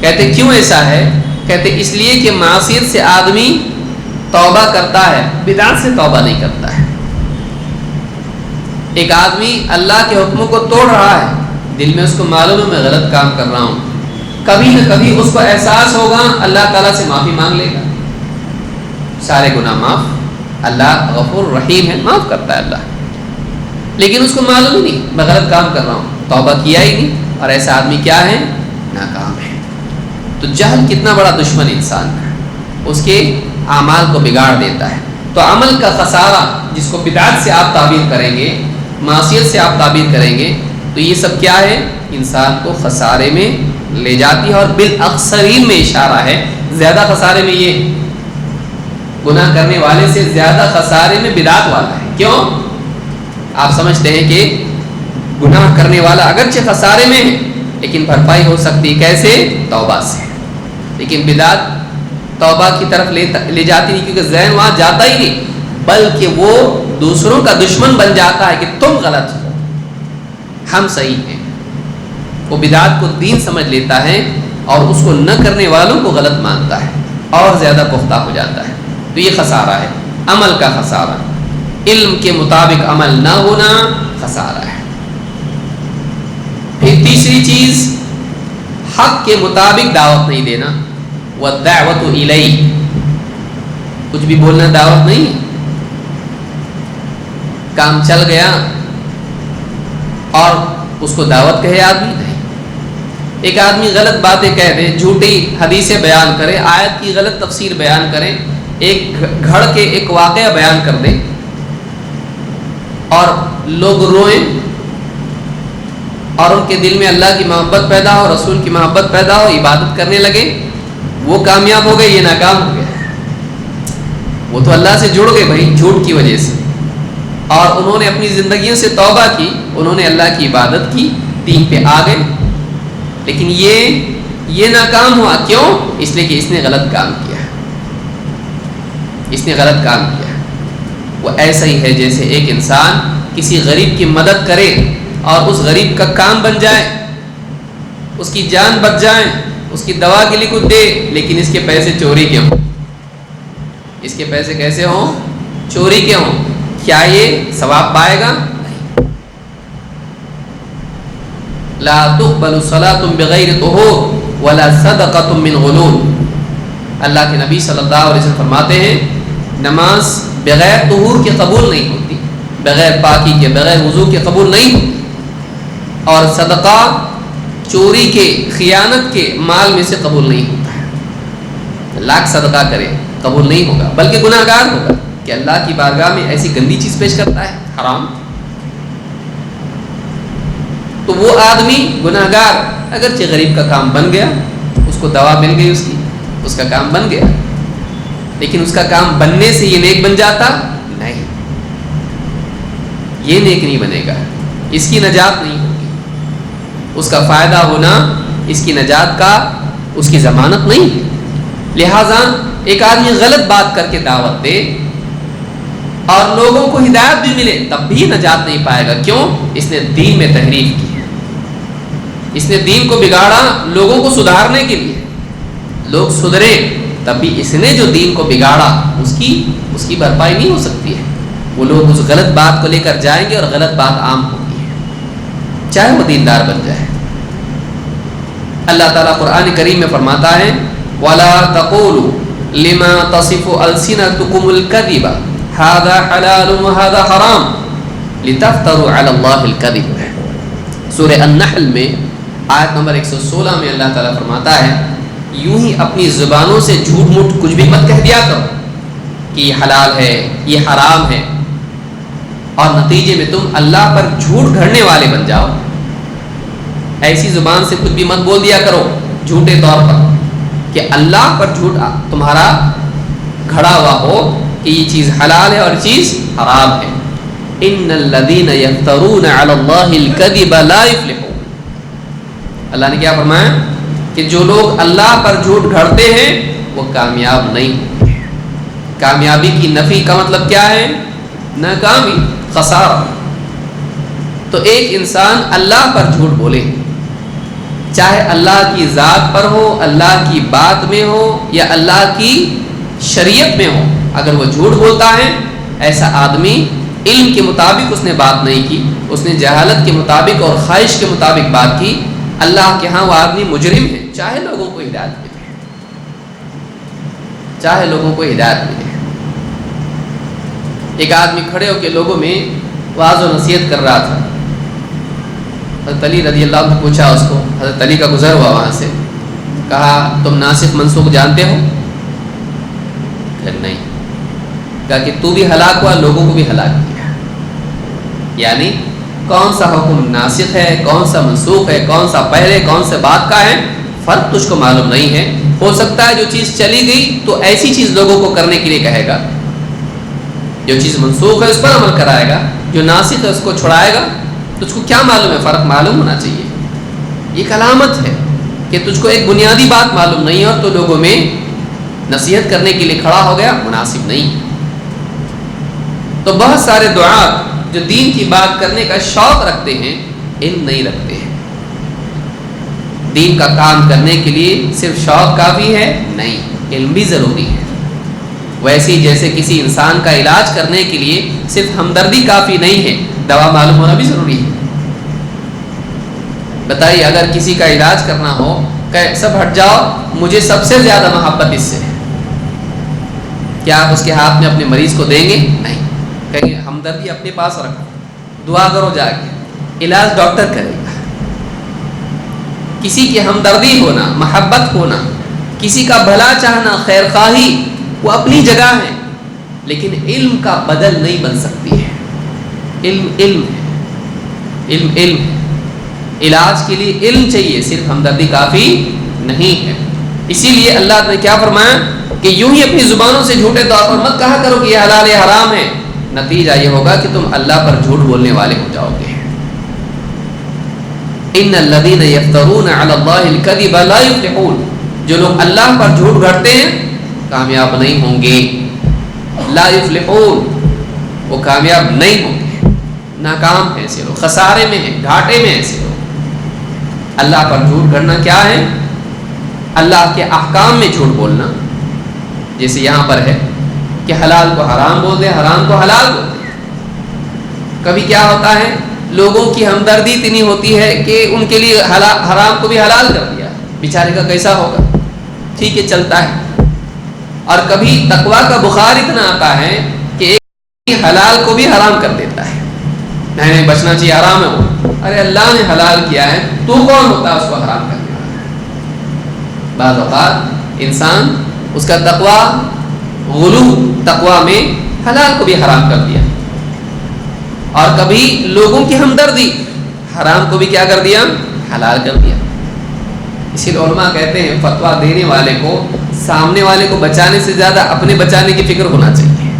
کہتے کیوں ایسا ہے؟ کہتے اس لیے کہ معصیت سے آدمی توبہ کرتا ہے، بدعت سے توبہ نہیں کرتا ہے۔ ایک آدمی اللہ کے حکموں کو توڑ رہا ہے، دل میں اس کو معلوم ہے میں غلط کام کر رہا ہوں، کبھی نہ کبھی اس کو احساس ہوگا، اللہ تعالیٰ سے معافی مانگ لے گا، سارے گناہ معاف، اللہ غفور رحیم ہے، معاف کرتا ہے اللہ، لیکن اس کو معلوم ہی نہیں میں غلط کام کر رہا ہوں، توبہ کیا ہی نہیں، اور ایسا آدمی کیا ہے؟ ناکام ہے۔ تو جہل کتنا بڑا دشمن انسان ہے، اس کے اعمال کو بگاڑ دیتا ہے۔ تو عمل کا خسارہ، جس کو بدعت سے آپ تعبیر کریں گے، معصیت سے آپ تعبیر کریں گے، تو یہ سب کیا ہے؟ انسان کو خسارے میں لے جاتی ہے، اور بالاخسرین میں اشارہ ہے، زیادہ خسارے میں یہ گناہ کرنے والے سے زیادہ خسارے میں بدعت والا ہے۔ کیوں؟ آپ سمجھتے ہیں کہ گناہ کرنے والا اگرچہ خسارے میں ہے لیکن بھرپائی ہو سکتی، کیسے؟ توبہ سے، لیکن بدعت توبہ کی طرف لے جاتی نہیں، کیونکہ ذہن وہاں جاتا ہی نہیں، بلکہ وہ دوسروں کا دشمن بن جاتا ہے کہ تم غلط ہو، ہم صحیح ہیں۔ وہ بدعت کو دین سمجھ لیتا ہے، اور اس کو نہ کرنے والوں کو غلط مانتا ہے، اور زیادہ پختہ ہو جاتا ہے۔ تو یہ خسارہ ہے، عمل کا خسارہ۔ علم کے مطابق عمل نہ ہونا خسارہ ہے۔ پھر تیسری چیز، حق کے مطابق دعوت نہیں دینا، والدعوت الیہ، کچھ بھی بولنا دعوت نہیں، کام چل گیا اور اس کو دعوت کہے آدمی نہیں۔ ایک آدمی غلط باتیں کہہ دے، جھوٹی حدیثیں بیان کرے، آیت کی غلط تفسیر بیان کرے، ایک گھڑ کے ایک واقعہ بیان کر دے اور لوگ روئیں، اور ان کے دل میں اللہ کی محبت پیدا ہو، رسول کی محبت پیدا ہو، عبادت کرنے لگے، وہ کامیاب ہو گئے، یہ ناکام ہو گیا۔ وہ تو اللہ سے جڑ گئے بھائی جھوٹ کی وجہ سے، اور انہوں نے اپنی زندگیوں سے توبہ کی، انہوں نے اللہ کی عبادت کی، دین پہ آ گئے، لیکن یہ ناکام ہوا۔ کیوں؟ اس لیے کہ اس نے غلط کام کیا، اس نے غلط کام کیا۔ وہ ایسا ہی ہے جیسے ایک انسان کسی غریب کی مدد کرے اور اس غریب کا کام بن جائے، اس کی جان بچ جائے، اس کی دوا کے لیے کچھ دے، لیکن اس کے پیسے چوری کے ہوں، اس کے پیسے کیسے ہوں؟ چوری کے ہوں، کیا یہ ثواب پائے گا؟ لا تقبل صلاة بغیر طہور ولا صدقۃ من غلول۔ اللہ کے نبی صلی اللہ علیہ وسلم فرماتے ہیں نماز بغیر طہور کے قبول نہیں ہوتی، بغیر پاکی کے، بغیر وضو کے قبول نہیں ہوتی، اور صدقہ چوری کے، خیانت کے مال میں سے قبول نہیں ہوتا ہے۔ لاکھ صدقہ کرے قبول نہیں ہوگا، بلکہ گناہ گار ہوگا کہ اللہ کی بارگاہ میں ایسی گندی چیز پیش کرتا ہے، حرام۔ تو وہ آدمی گناہ گار، اگرچہ غریب کا کام بن گیا، اس کو دوا مل گئی، اس کا کام بن گیا، لیکن اس کا کام بننے سے یہ نیک بن جاتا نہیں، یہ نیک نہیں بنے گا، اس کی نجات نہیں ہوگی، اس کا فائدہ ہونا اس کی نجات کا، اس کی ضمانت نہیں۔ لہٰذا ایک آدمی غلط بات کر کے دعوت دے اور لوگوں کو ہدایت بھی ملے، تب بھی نجات نہیں پائے گا۔ کیوں؟ اس نے دین میں تحریف کی ہے، اس نے دین کو بگاڑا لوگوں کو سدھارنے کے لیے، لوگ سدھرے تب بھی اس نے جو دین کو بگاڑا اس کی بھرپائی نہیں ہو سکتی ہے۔ وہ لوگ اس غلط بات کو لے کر جائیں گے اور غلط بات عام ہوگی ہے، چاہے وہ دیندار بن جائے۔ اللہ تعالیٰ قرآن کریم میں فرماتا ہے وَلَا تَقُولُوا لِمَا تَصِفُ أَلْسِنَتُكُمُ الْكَذِبَ هَذَا حَلَالٌ وَهَذَا حَرَامٌ لِتَفْتَرُوا عَلَى اللَّهِ الْكَذِبَ۔ سورہ النحل میں آیت نمبر 116 میں اللہ تعالیٰ فرماتا ہے یوں ہی اپنی زبانوں سے جھوٹ موٹ کچھ بھی مت کہہ دیا کرو کہ یہ حلال ہے، یہ حرام ہے، اور نتیجے میں تم اللہ پر جھوٹ گھڑنے والے بن جاؤ۔ ایسی زبان سے کچھ بھی مت بول دیا کرو جھوٹے طور پر کہ اللہ پر جھوٹ تمہارا گھڑا ہوا ہو کہ یہ چیز حلال ہے اور یہ چیز حرام ہے۔ ان الذین یفترون علی اللہ الکذب لا یفلحون۔ اللہ نے کیا فرمایا کہ جو لوگ اللہ پر جھوٹ گھڑتے ہیں وہ کامیاب نہیں ہوتے۔ کامیابی کی نفی کا مطلب کیا ہے؟ ناکامی، خسارہ۔ تو ایک انسان اللہ پر جھوٹ بولے، چاہے اللہ کی ذات پر ہو، اللہ کی بات میں ہو یا اللہ کی شریعت میں ہو، اگر وہ جھوٹ بولتا ہے، ایسا آدمی علم کے مطابق اس نے بات نہیں کی، اس نے جہالت کے مطابق اور خواہش کے مطابق بات کی، اللہ کے ہاں وہ آدمی مجرم ہے، چاہے لوگوں کو ہدایت ملے، چاہے لوگوں کو ہدایت ملے۔ ایک آدمی کھڑے ہو کے لوگوں میں واعظ و نصیحت کر رہا تھا۔ حضرت علی رضی اللہ عنہ نے پوچھا اس کو، حضرت علی کا گزر ہوا وہاں سے، کہا تم ناسخ منسوخ جانتے ہو؟ کہ نہیں۔ کہا کہ تو بھی ہلاک ہوا، لوگوں کو بھی ہلاک کیا، یعنی کون سا حکم ناسخ ہے، کون سا منسوخ ہے، کون سا پہلے کون سے بعد کا ہے، فرق تجھ کو معلوم نہیں ہے۔ ہو سکتا ہے جو چیز چلی گئی تو ایسی چیز لوگوں کو کرنے کے لیے کہے گا، جو چیز منسوخ ہے اس پر عمل کرائے گا، جو ناسخ ہے اس کو چھڑائے گا۔ تجھ کو کیا معلوم ہے؟ فرق معلوم ہونا چاہیے۔ یہ ایک علامت ہے کہ تجھ کو ایک بنیادی بات معلوم نہیں ہے اور تو لوگوں میں نصیحت کرنے کے لیے کھڑا ہو گیا، مناسب نہیں۔ تو بہت سارے دعات جو دین کی بات کرنے کا شوق رکھتے ہیں، علم نہیں رکھتے ہیں۔ دین کا کام کرنے کے لیے صرف شوق کافی ہے؟ نہیں، علم بھی ضروری ہے۔ ویسے ہی جیسے کسی انسان کا علاج کرنے کے لیے صرف ہمدردی کافی نہیں ہے، دوا معلوم ہونا بھی ضروری ہے۔ بتائیے اگر کسی کا علاج کرنا ہو کہ سب ہٹ جاؤ، مجھے سب سے زیادہ محبت اس سے ہے، کیا آپ اس کے ہاتھ میں اپنے مریض کو دیں گے؟ نہیں، کہیں گے ہمدردی اپنے پاس رکھو، دعا کرو جا کے، علاج ڈاکٹر کرے گا۔ کسی کی ہمدردی ہونا، محبت ہونا، کسی کا بھلا چاہنا، خیر خواہی، وہ اپنی جگہ ہے، لیکن علم کا بدل نہیں بن سکتی ہے۔ علم علم ہے، علم علم ہے۔ علاج کے لیے علم چاہیے، صرف ہمدردی کافی نہیں ہے۔ اسی لیے اللہ نے کیا فرمایا کہ یوں ہی اپنی زبانوں سے جھوٹے طور پر مت کہا کرو کہ یہ حلال ہے حرام ہے، نتیجہ یہ ہوگا کہ تم اللہ پر جھوٹ بولنے والے ہو جاؤ گے۔ ان الذين يفترون على الله الكذب لا يفلحون، جو لوگ اللہ پر جھوٹ گھڑتے ہیں کامیاب نہیں ہوں گے۔ لا يفلحون، وہ کامیاب نہیں ہوں گے، ناکام ہیں ایسے لوگ، خسارے میں ہیں، گھاٹے میں ایسے لوگ۔ اللہ پر جھوٹ گھڑنا کیا ہے؟ اللہ کے احکام میں جھوٹ بولنا، جیسے یہاں پر ہے کہ حلال کو حرام بول دیں، حرام کو حلال بول دیں۔ کبھی کیا ہوتا ہے، لوگوں کی ہمدردی اتنی ہوتی ہے کہ ان کے لیے حرام کو بھی حلال کر دیا، بیچارے کا کیسا ہوگا، ٹھیک ہے چلتا ہے۔ اور کبھی تقویٰ کا بخار اتنا آتا ہے کہ ایک حلال کو بھی حرام کر دیتا ہے، نہیں بچنا چاہیے، حرام ہے وہ، ارے اللہ نے حلال کیا ہے، تو کون ہوتا ہے اس کو حرام کرنے والا؟ بعض اوقات انسان اس کا تقویٰ، غلو تقویٰ میں حلال کو بھی حرام کر دیا، اور کبھی لوگوں کی ہمدردی، حرام کو بھی کیا کر دیا، حلال کر دیا۔ اسی لیے علماء کہتے ہیں فتویٰ دینے والے کو سامنے والے کو بچانے سے زیادہ اپنے بچانے کی فکر ہونا چاہیے۔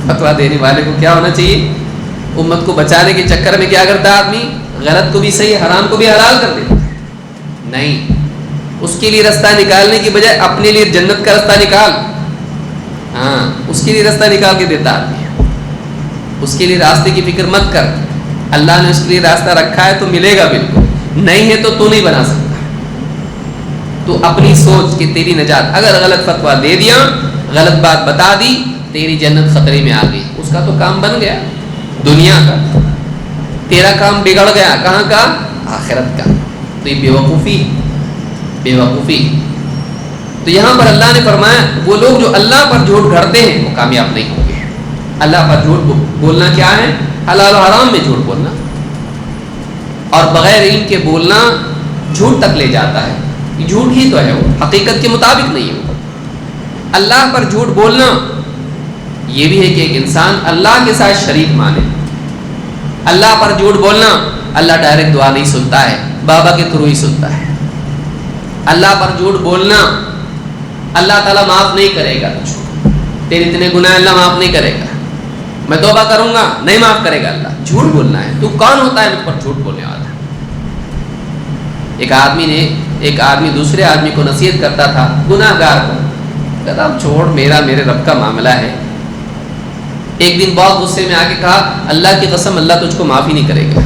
فتویٰ دینے والے کو کیا ہونا چاہیے، امت کو بچانے کے چکر میں کیا کرتا ہے آدمی، غلط کو بھی صحیح، حرام کو بھی حلال کر دیتا ہے۔ نہیں، اس کے لیے رستہ نکالنے کی بجائے اپنے لیے جنت کا رستہ نکال، ہاں اس کے لیے رستہ نکال کے دیتا آدمی، اس کے لیے راستے کی فکر مت کر، اللہ نے اس کے لیے راستہ رکھا ہے تو ملے گا بالکل، نہیں ہے تو نہیں بنا سکتا۔ تو اپنی سوچ کہ تیری نجات، اگر غلط فتویٰ دے دیا، غلط بات بتا دی، تیری جنت خطرے میں آ گئی، اس کا تو کام بن گیا دنیا کا، تیرا کام بگڑ گیا، کہاں کا، آخرت کا۔ تو یہ بے وقوفی۔ تو یہاں پر اللہ نے فرمایا وہ لوگ جو اللہ پر جھوٹ گھڑتے ہیں وہ کامیاب نہیں ہوں گے۔ اللہ پر جھوٹ بولنا کیا ہے، حلال و حرام میں جھوٹ بولنا، اور بغیر علم کے بولنا جھوٹ تک لے جاتا ہے، یہ جھوٹ ہی تو ہے، وہ حقیقت کے مطابق نہیں ہے۔ اللہ پر جھوٹ بولنا یہ بھی ہے کہ ایک انسان اللہ کے ساتھ شریک مانے۔ اللہ پر جھوٹ بولنا، اللہ ڈائریکٹ دعا نہیں سنتا ہے، بابا کے تھرو ہی سنتا ہے۔ اللہ پر جھوٹ بولنا، اللہ تعالیٰ معاف نہیں کرے گا تجھ کو، تیرے اتنے گناہ اللہ معاف نہیں کرے گا، میں توبہ کروں گا نہیں معاف کرے گا اللہ۔ جھوٹ بولنا ہے، تو کون ہوتا ہے مجھ پر جھوٹ بولنے والا؟ ایک آدمی دوسرے آدمی کو نصیحت کرتا تھا، گناہ گار کو، کہتا اب چھوڑ، میرے رب کا معاملہ ہے۔ ایک دن بہت غصے میں آ کے کہا اللہ کی قسم اللہ تجھ کو معاف ہی نہیں کرے گا۔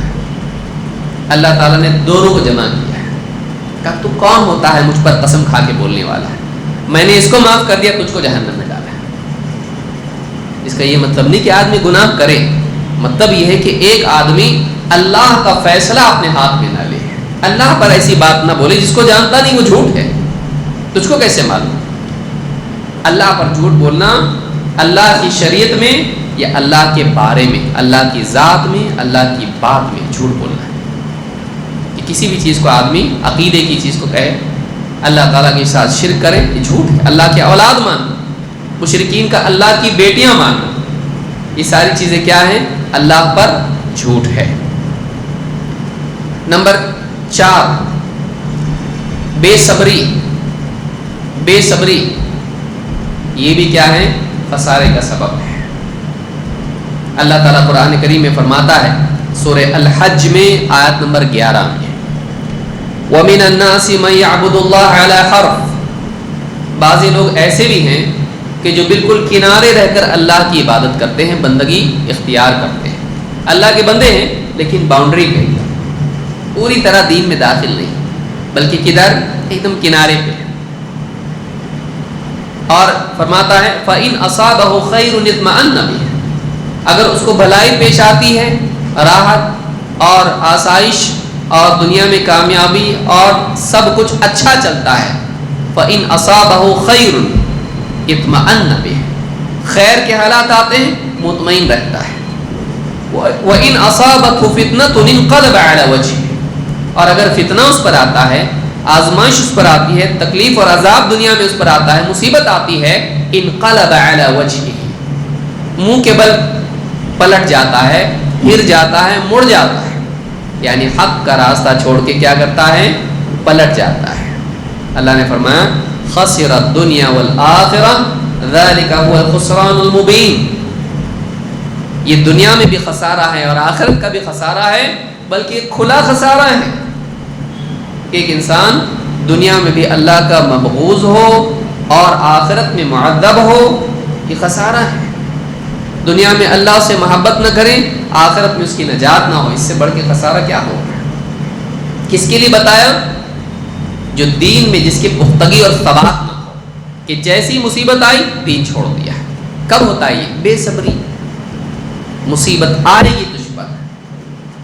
اللہ تعالیٰ نے دونوں کو جمع کیا، کہا تو کون ہوتا ہے مجھ پر قسم کھا کے بولنے والا ہے؟ میں نے اس کو معاف کر دیا، تجھ کو جہنم میں ڈالا۔ اس کا یہ مطلب نہیں کہ آدمی گناہ کرے، مطلب یہ ہے کہ ایک آدمی اللہ کا فیصلہ اپنے ہاتھ میں نہ لے، اللہ پر ایسی بات نہ بولے جس کو جانتا نہیں وہ جھوٹ ہے، تجھ کو کیسے معلوم؟ اللہ پر جھوٹ بولنا اللہ کی شریعت میں یا اللہ کے بارے میں، اللہ کی ذات میں، اللہ کی بات میں جھوٹ بولنا ہے کہ کسی بھی چیز کو آدمی عقیدے کی چیز کو کہے، اللہ تعالیٰ کے ساتھ شرک کرے، یہ جھوٹ ہے۔ اللہ کی اولاد ماننا، مشرکین کا اللہ کی بیٹیاں ماننا، یہ ساری چیزیں کیا ہیں؟ اللہ پر جھوٹ ہے۔ نمبر 4، بے صبری، یہ بھی کیا ہے؟ خسارے کا سبب ہے۔ اللہ تعالیٰ قرآن کریم میں فرماتا ہے سورہ الحج میں آیت نمبر 11 میں، وَمِنَ النَّاسِ مَن يَعْبُدُ اللَّهَ عَلَى حَرْفٍ، بعضی لوگ ایسے بھی ہیں کہ جو بالکل کنارے رہ کر اللہ کی عبادت کرتے ہیں، بندگی اختیار کرتے ہیں، اللہ کے بندے ہیں لیکن باؤنڈری پہ، پوری طرح دین میں داخل نہیں، بلکہ کدھر؟ ایک دم کنارے پہ۔ اور فرماتا ہے فَإِنْ أَصَابَهُ خَيْرٌ اطْمَأَنَّ بِهِ، اگر اس کو بھلائی پیش آتی ہے، راحت اور آسائش اور دنیا میں کامیابی اور سب کچھ اچھا چلتا ہے، فَإِنْ أَصَابَهُ خَيْرٌ اطْمَأَنَّ بِهِ، خیر کے حالات آتے ہیں مطمئن رہتا ہے۔ وَإِنْ أَصَابَتْهُ فِتْنَةٌ انقلب عَلَى وَجْهِهِ، اور اگر فتنہ اس پر آتا ہے، آزمائش اس پر آتی ہے، تکلیف اور عذاب دنیا میں اس پر آتا ہے، مصیبت آتی ہے، انقلب علی وجہہ، منہ کے بل پلٹ جاتا ہے، ہر جاتا ہے، مڑ جاتا ہے، یعنی حق کا راستہ چھوڑ کے کیا کرتا ہے؟ پلٹ جاتا ہے۔ اللہ نے فرمایا خسر الدنیا والآخرہ ذلک هو الخسران المبین، یہ دنیا میں بھی خسارہ ہے اور آخرت کا بھی خسارہ ہے، بلکہ ایک کھلا خسارہ ہے کہ ایک انسان دنیا میں بھی اللہ کا مبغوض ہو اور آخرت میں معذب ہو، یہ خسارہ ہے۔ دنیا میں اللہ سے محبت نہ کریں، آخرت میں اس کی نجات نہ ہو، اس سے بڑھ کے خسارہ کیا ہوگا؟ کس کے لیے بتایا؟ جو دین میں جس کی پختگی اور ثبات نہ ہو، کہ جیسی مصیبت آئی دین چھوڑ دیا۔ کب ہوتا ہے یہ؟ بے صبری۔ مصیبت آئے گی تجھ پر،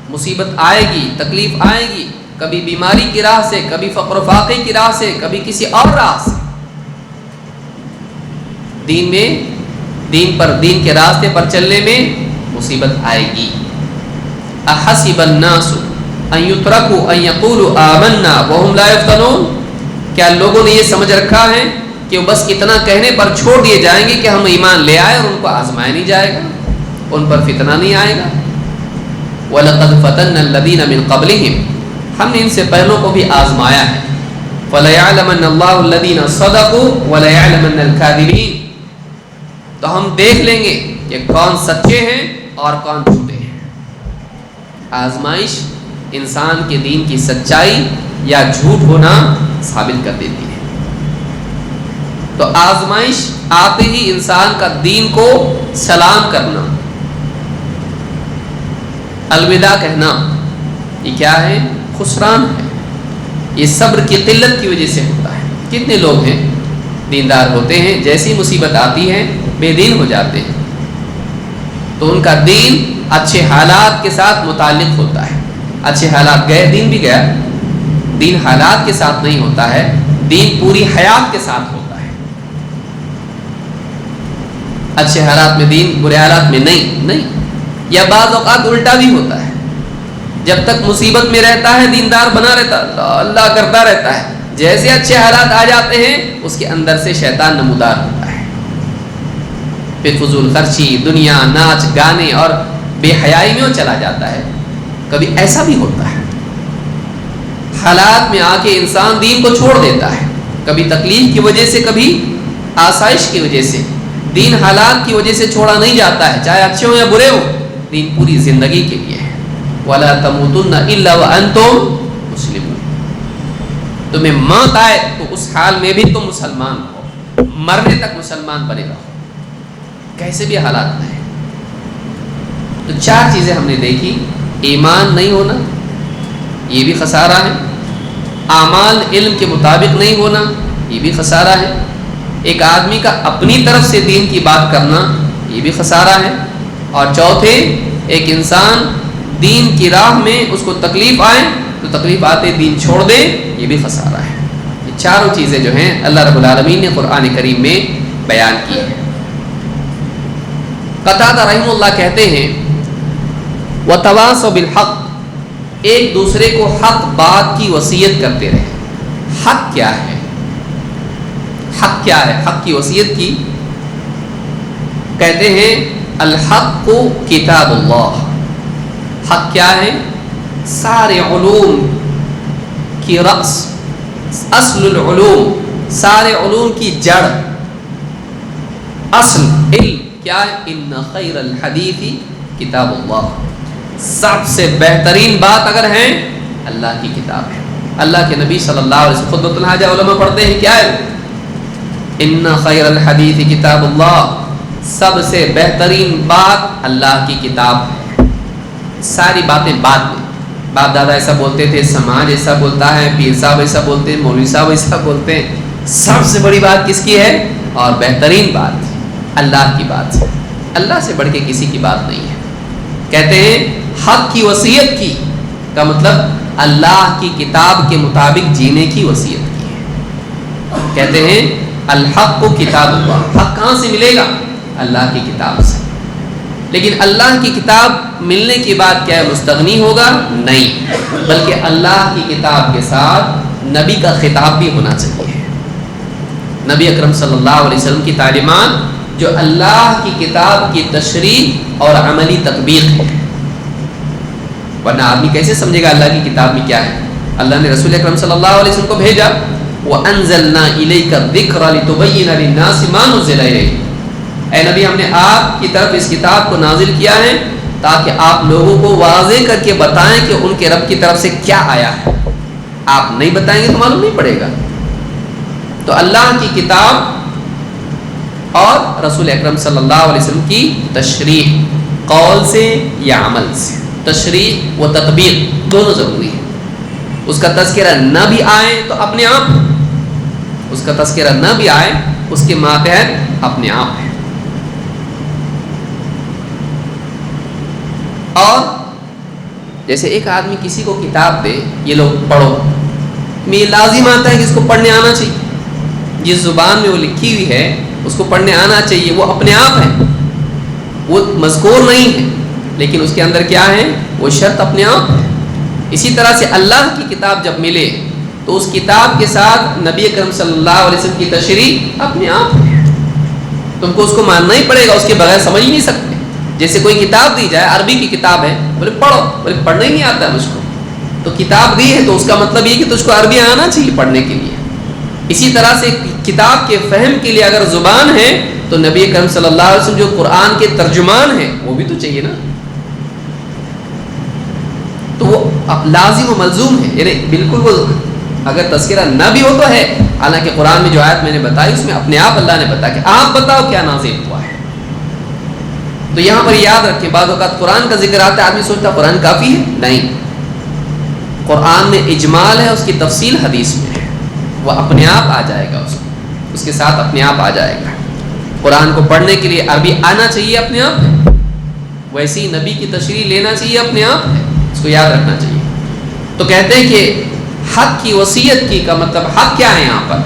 مصیبت آئے گی، تکلیف آئے گی، کبھی بیماری کی راہ سے، کبھی فقر و فاقے کی راہ سے، کبھی کسی اور راہ سے۔ دین میں، دین پر، دین کے راستے پر چلنے میں مصیبت آئے گی۔ احسب الناس ان یترکوا ان یقولوا آمنا وهم لا یفتنون، کیا لوگوں نے یہ سمجھ رکھا ہے کہ وہ بس اتنا کہنے پر چھوڑ دیے جائیں گے کہ ہم ایمان لے آئے اور ان کو آزمایا نہیں جائے گا، ان پر فتنہ نہیں آئے گا؟ وَلَقَدْ فَتَنَّ الَّذِينَ مِن قَبْلِهِمْ، ہم نے ان سے پہلوں کو بھی آزمایا ہے۔ فَلَيَعْلَمَنَّ اللَّهُ الَّذِينَ صَدَقُوا وَلَيَعْلَمَنَّ الْكَاذِبِينَ، تو ہم دیکھ لیں گے کہ کون سچے ہیں اور کون جھوٹے ہیں۔ آزمائش انسان کے دین کی سچائی یا جھوٹ ہونا ثابت کر دیتی ہے۔ تو آزمائش آتے ہی انسان کا دین کو سلام کرنا، الوداع کہنا، یہ کیا ہے؟ خسران ہے۔ یہ صبر کی قلت کی وجہ سے ہوتا ہے۔ کتنے لوگ ہیں دیندار ہوتے ہیں، جیسی مصیبت آتی ہے بے دین ہو جاتے ہیں، تو ان کا دین اچھے حالات کے ساتھ متعلق ہوتا ہے۔ اچھے حالات گئے، دین بھی گیا۔ دین حالات کے ساتھ نہیں ہوتا ہے، دین پوری حیات کے ساتھ ہوتا ہے۔ اچھے حالات میں دین، برے حالات میں نہیں۔ یا بعض اوقات الٹا بھی ہوتا ہے، جب تک مصیبت میں رہتا ہے دیندار بنا رہتا، اللہ کرتا رہتا ہے، جیسے اچھے حالات آ جاتے ہیں اس کے اندر سے شیطان نمودار ہوتا ہے، پھر فضول خرچی، دنیا، ناچ گانے اور بے حیائی میں وہ چلا جاتا ہے۔ کبھی ایسا بھی ہوتا ہے، حالات میں آ کے انسان دین کو چھوڑ دیتا ہے، کبھی تکلیف کی وجہ سے، کبھی آسائش کی وجہ سے۔ دین حالات کی وجہ سے چھوڑا نہیں جاتا ہے، چاہے اچھے ہوں یا برے ہوں، دین پوری زندگی کے لیے ہے۔ وَلَا تَمُوتُنَّ إِلَّا وَأَنْتُمْ مُسْلِمُونَ، تمہیں موت آئے تو اس حال میں بھی تم مسلمان ہو، مرنے تک مسلمان بنے رہو، کیسے بھی حالات میں ہے۔ تو چار چیزیں ہم نے دیکھی۔ ایمان نہیں ہونا، یہ بھی خسارہ ہے۔ اعمال علم کے مطابق نہیں ہونا، یہ بھی خسارہ ہے۔ ایک آدمی کا اپنی طرف سے دین کی بات کرنا، یہ بھی خسارہ ہے۔ اور چوتھے، ایک انسان دین کی راہ میں اس کو تکلیف آئے تو تکلیف آتے دین چھوڑ دے، یہ بھی خسارہ ہے۔ یہ چاروں چیزیں جو ہیں اللہ رب العالمین نے قرآن کریم میں بیان کی ہیں۔ قتادہ رحمہ اللہ کہتے ہیں وَتَوَاصَوْا بِالْحَقِّ، ایک دوسرے کو حق بات کی وصیت کرتے رہے۔ حق کیا ہے؟ حق کیا ہے؟ حق کی وصیت کی، کہتے ہیں الحق کتاب اللہ۔ حق کیا ہے؟ سارے علوم کی رأس، اصل العلوم، سارے علوم کی جڑ، اصل علم کیا ہے؟ ان خیر الحدیث کتاب اللہ، سب سے بہترین بات اگر ہے اللہ کی کتاب ہے۔ اللہ کے نبی صلی اللہ علیہ وسلم خطبۃ الحاجہ علماء پڑھتے ہیں، کیا ہے؟ ان خیر الحدیث کتاب اللہ، سب سے بہترین بات اللہ کی کتاب ہے۔ ساری باتیں بعد میں، باپ دادا ایسا بولتے تھے، سماج ایسا بولتا ہے، پیر صاحب ایسا بولتے ہیں، مولوی صاحب ایسا بولتے ہیں، سب سے بڑی بات کس کی ہے؟ اور بہترین بات اللہ کی بات ہے۔ اللہ سے بڑھ کے کسی کی بات نہیں ہے۔ کہتے ہیں حق کی وصیت کی کا مطلب اللہ کی کتاب کے مطابق جینے کی وصیت کی ہے۔ کہتے ہیں الحق کتاب اللہ، حق کہاں سے ملے گا؟ اللہ کی کتاب سے۔ لیکن اللہ کی کتاب ملنے کے بعد کیا مستغنی ہوگا؟ نہیں، بلکہ اللہ کی کتاب کے ساتھ نبی کا خطاب بھی ہونا چاہیے۔ نبی اکرم صلی اللہ علیہ وسلم کی تعلیمات جو اللہ کی کتاب کی تشریح اور عملی تطبیق ہے۔ ورنہ آدمی کیسے سمجھے گا اللہ کی کتاب میں کیا ہے؟ اللہ نے رسول اکرم صلی اللہ علیہ وسلم کو بھیجا، وَأَنزَلْنَا إِلَيْكَ الذِّكْرَ لِتُبَيِّنَ لِلنَّاسِ مَا نُزِّلَ إِلَيْهِمْ، اے نبی ہم نے آپ کی طرف اس کتاب کو نازل کیا ہے تاکہ آپ لوگوں کو واضح کر کے بتائیں کہ ان کے رب کی طرف سے کیا آیا ہے۔ آپ نہیں بتائیں گے تو معلوم نہیں پڑے گا۔ تو اللہ کی کتاب اور رسول اکرم صلی اللہ علیہ وسلم کی تشریح، قول سے یا عمل سے، تشریح و تطبیق دونوں ضروری ہے۔ اس کا تذکرہ نہ بھی آئے تو اپنے آپ، اس کا تذکرہ نہ بھی آئے اس کے ماتحت اپنے آپ ہے۔ اور جیسے ایک آدمی کسی کو کتاب دے، یہ لوگ پڑھو، میں یہ لازم آتا ہے کہ اس کو پڑھنے آنا چاہیے، جس زبان میں وہ لکھی ہوئی ہے اس کو پڑھنے آنا چاہیے، وہ اپنے آپ ہے، وہ مذکور نہیں ہے لیکن اس کے اندر کیا ہے؟ وہ شرط اپنے آپ ہے۔ اسی طرح سے اللہ کی کتاب جب ملے تو اس کتاب کے ساتھ نبی اکرم صلی اللہ علیہ وسلم کی تشریح اپنے آپ ہے، تم کو اس کو ماننا ہی پڑے گا، اس کے بغیر سمجھ ہی نہیں سکتے۔ جیسے کوئی کتاب دی جائے، عربی کی کتاب ہے، بولے پڑھو، بولے پڑھنا ہی نہیں آتا ہے مجھ کو، تو کتاب دی ہے تو اس کا مطلب یہ کہ تجھ کو عربی آنا چاہیے پڑھنے کے لیے۔ اسی طرح سے کتاب کے فہم کے لیے اگر زبان ہے تو نبی اکرم صلی اللہ علیہ وسلم جو قرآن کے ترجمان ہیں وہ بھی تو چاہیے نا، تو وہ لازم و ملزوم ہے، یعنی بالکل وہ اگر تذکرہ نہ بھی ہو تو ہے، حالانکہ قرآن میں جو آیت میں نے بتائی اس میں اپنے آپ اللہ نے بتایا کہ آپ بتاؤ کیا نازل ہوا ہے۔ تو یہاں پر یاد رکھیں، بعض اوقات قرآن کا ذکر آتا ہے، آدمی سوچتا قرآن کافی ہے، نہیں، قرآن میں اجمال ہے، اس کی تفصیل حدیث میں ہے، وہ اپنے آپ آ جائے گا، اس کے ساتھ اپنے آپ آ جائے گا۔ قرآن کو پڑھنے کے لیے عربی آنا چاہیے اپنے آپ ہے، ویسے ہی نبی کی تشریح لینا چاہیے اپنے آپ ہے، اس کو یاد رکھنا چاہیے۔ تو کہتے ہیں کہ حق کی وصیت کی کا مطلب حق کیا ہے؟ یہاں پر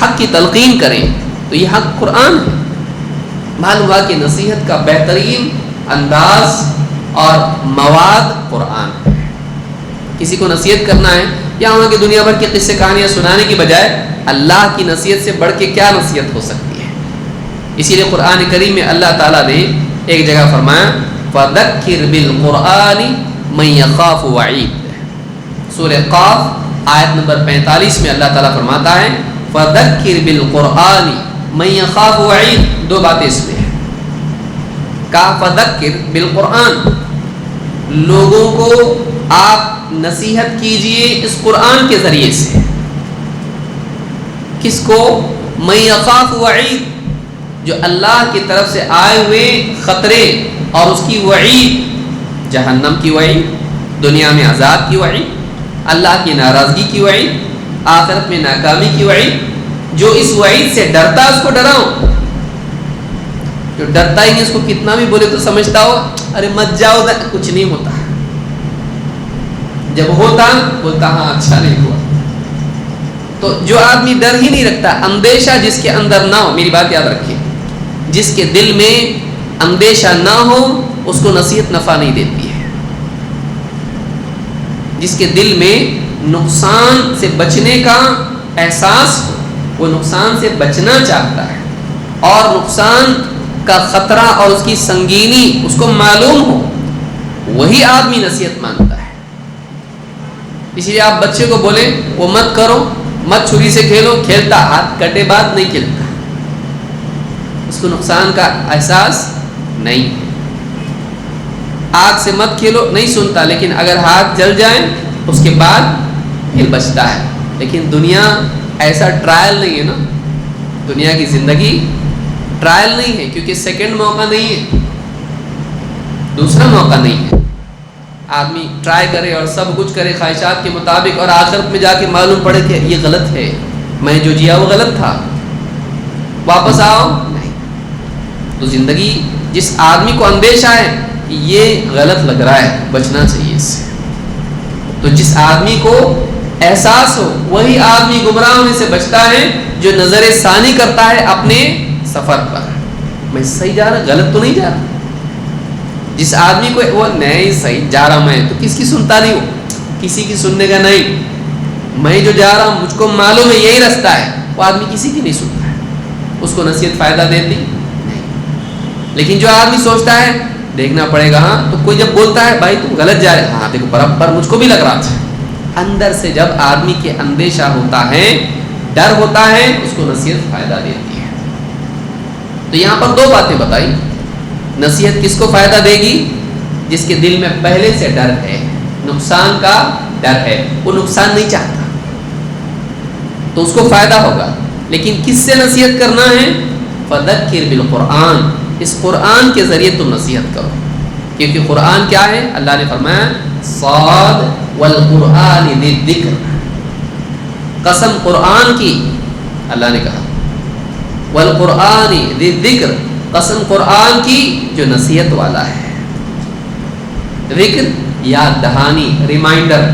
حق کی تلقین کریں تو یہ حق قرآن ہے۔ معلوم ہوا کہ نصیحت کا بہترین انداز اور مواد قرآن ہے۔ کسی کو نصیحت کرنا ہے یا وہاں کی دنیا بھر کی قصے کہانیاں سنانے کی بجائے اللہ کی نصیحت سے بڑھ کے کیا نصیحت ہو سکتی ہے؟ اسی لیے قرآن کریم میں اللہ تعالیٰ نے ایک جگہ فرمایا فَذَكِّرْ بِالْقُرْآنِ مَن يَخَافُ وَعِيدٍ، سورہ قاف آیت نمبر 45 میں اللہ تعالیٰ فرماتا ہے فَذَكِّرْ بِالْقُرْآنِ مَن يَخَافُ وَعِيدٍ، دو باتیں اس میں ہیں۔ کہا فَذَكِّرْ بِالْقُرْآنِ، لوگوں کو آپ نصیحت کیجئے اس قرآن کے ذریعے سے، کس کو؟ مَن يَخَافُ وَعِيدٍ، جو اللہ کی طرف سے آئے ہوئے خطرے اور اس کی وعید، جہنم کی وعید، دنیا میں عذاب کی وعید، اللہ کی ناراضگی کی وعید، آخرت میں ناکامی کی وعید، جو اس وعید سے ڈرتا اس کو ڈراؤ، جو ڈرتا ہی نہیں اس کو کتنا بھی بولے تو سمجھتا ہو ارے مت جاؤ، کچھ نہیں ہوتا، جب ہوتا بولتا ہاں اچھا نہیں ہوا۔ تو جو آدمی ڈر ہی نہیں رکھتا، اندیشہ جس کے اندر نہ ہو، میری بات یاد رکھیے، جس کے دل میں اندیشہ نہ ہو اس کو نصیحت نفع نہیں دیتی ہے۔ جس کے دل میں نقصان سے بچنے کا احساس ہو، وہ نقصان سے بچنا چاہتا ہے، اور نقصان کا خطرہ اور اس کی سنگینی اس کو معلوم ہو، وہی آدمی نصیحت مانتا ہے۔ اسی لیے آپ بچے کو بولیں وہ مت کرو، مت چھری سے کھیلو، کھیلتا، ہاتھ کٹے بعد نہیں کھیلتا، اس کو نقصان کا احساس نہیں۔ آگ سے مت کھیلو، نہیں سنتا، لیکن اگر ہاتھ جل جائے اس کے بعد پھر بچتا ہے۔ لیکن دنیا ایسا ٹرائل نہیں ہے نا، دنیا کی زندگی ٹرائل نہیں ہے، کیونکہ سیکنڈ موقع نہیں ہے، دوسرا موقع نہیں ہے۔ آدمی ٹرائی کرے اور سب کچھ کرے خواہشات کے مطابق، اور آخرت میں جا کے معلوم پڑے کہ یہ غلط ہے، میں جو جیا وہ غلط تھا، واپس آؤ نہیں۔ تو زندگی، جس آدمی کو اندیشہ ہے کہ یہ غلط لگ رہا ہے، بچنا چاہیے اس سے، تو جس آدمی کو احساس ہو وہی آدمی گمراہ ہونے سے بچتا ہے، جو نظر ثانی کرتا ہے اپنے سفر پر، میں صحیح جا رہا، غلط تو نہیں جا رہا۔ جس آدمی کو وہ نہیں صحیح جا رہا میں، تو کس کی سنتا نہیں، ہو کسی کی سننے کا نہیں، میں جو جا رہا ہوں مجھ کو معلوم ہے یہی رستہ ہے، وہ آدمی کسی کی نہیں سنتا ہے، اس کو نصیحت فائدہ دیتی نہیں۔ لیکن جو آدمی سوچتا ہے دیکھنا پڑے گا. ہاں تو کوئی جب بولتا ہے بھائی تم غلط جا رہے, ہاں دیکھو برابر مجھ کو بھی لگ رہا تھا. اندر سے جب آدمی کے اندیشہ ہوتا ہے, ڈر ہوتا ہے, اس کو نصیحت فائدہ دیتی ہے. تو یہاں پر دو باتیں بتائی. نصیحت کس کو فائدہ دے گی؟ جس کے دل میں پہلے سے ڈر ہے, نقصان کا ڈر ہے, وہ نقصان نہیں چاہتا, تو اس کو فائدہ ہوگا. لیکن کس سے نصیحت کرنا ہے؟ فذکر بالقرآن, اس قرآن کے ذریعے تم نصیحت کرو. کیونکہ قرآن کیا ہے؟ اللہ نے فرمایا صاد والقرآن ذی الذکر, قسم قرآن کی, اللہ نے کہا والقرآن ذی الذکر, قسم قرآن کی جو نصیحت والا ہے. ذکر یاد دہانی, ریمائنڈر.